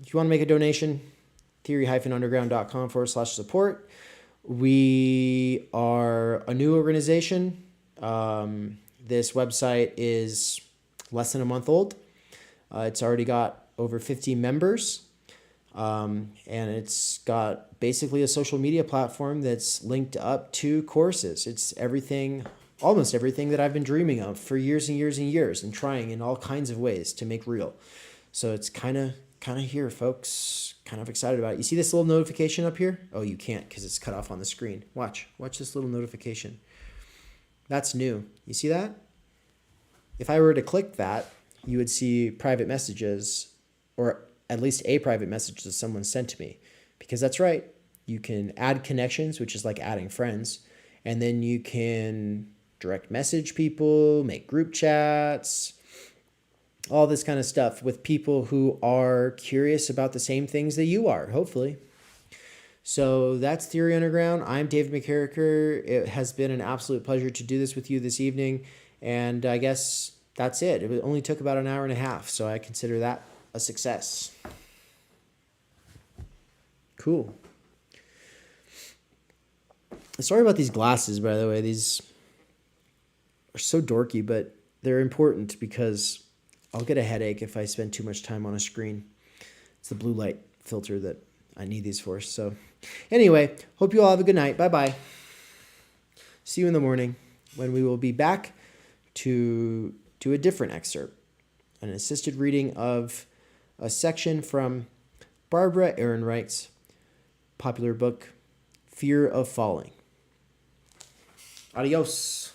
Speaker 1: if you want to make a donation, theory-underground.com/support. We are a new organization. This website is less than a month old. It's already got over 50 members. And it's got basically a social media platform that's linked up to courses. It's almost everything that I've been dreaming of for years and years and years and trying in all kinds of ways to make real. So it's kind of here, folks. Kind of excited about it. You see this little notification up here? Oh, you can't because it's cut off on the screen. Watch this little notification. That's new. You see that? if I were to click that, you would see private messages, or at least a private message that someone sent to me. Because that's right, you can add connections, which is like adding friends, and then you can direct message people, make group chats, all this kind of stuff with people who are curious about the same things that you are, hopefully. So that's Theory Underground. I'm David McCarricker. It has been an absolute pleasure to do this with you this evening. And I guess that's it. It only took about an hour and a half, so I consider that a success. Cool. Sorry about these glasses, by the way. These are so dorky, but they're important because I'll get a headache if I spend too much time on a screen. It's the blue light filter that I need these for. So anyway, hope you all have a good night. Bye-bye. See you in the morning when we will be back to do a different excerpt, an assisted reading of a section from Barbara Ehrenreich's popular book, Fear of Falling. Adios.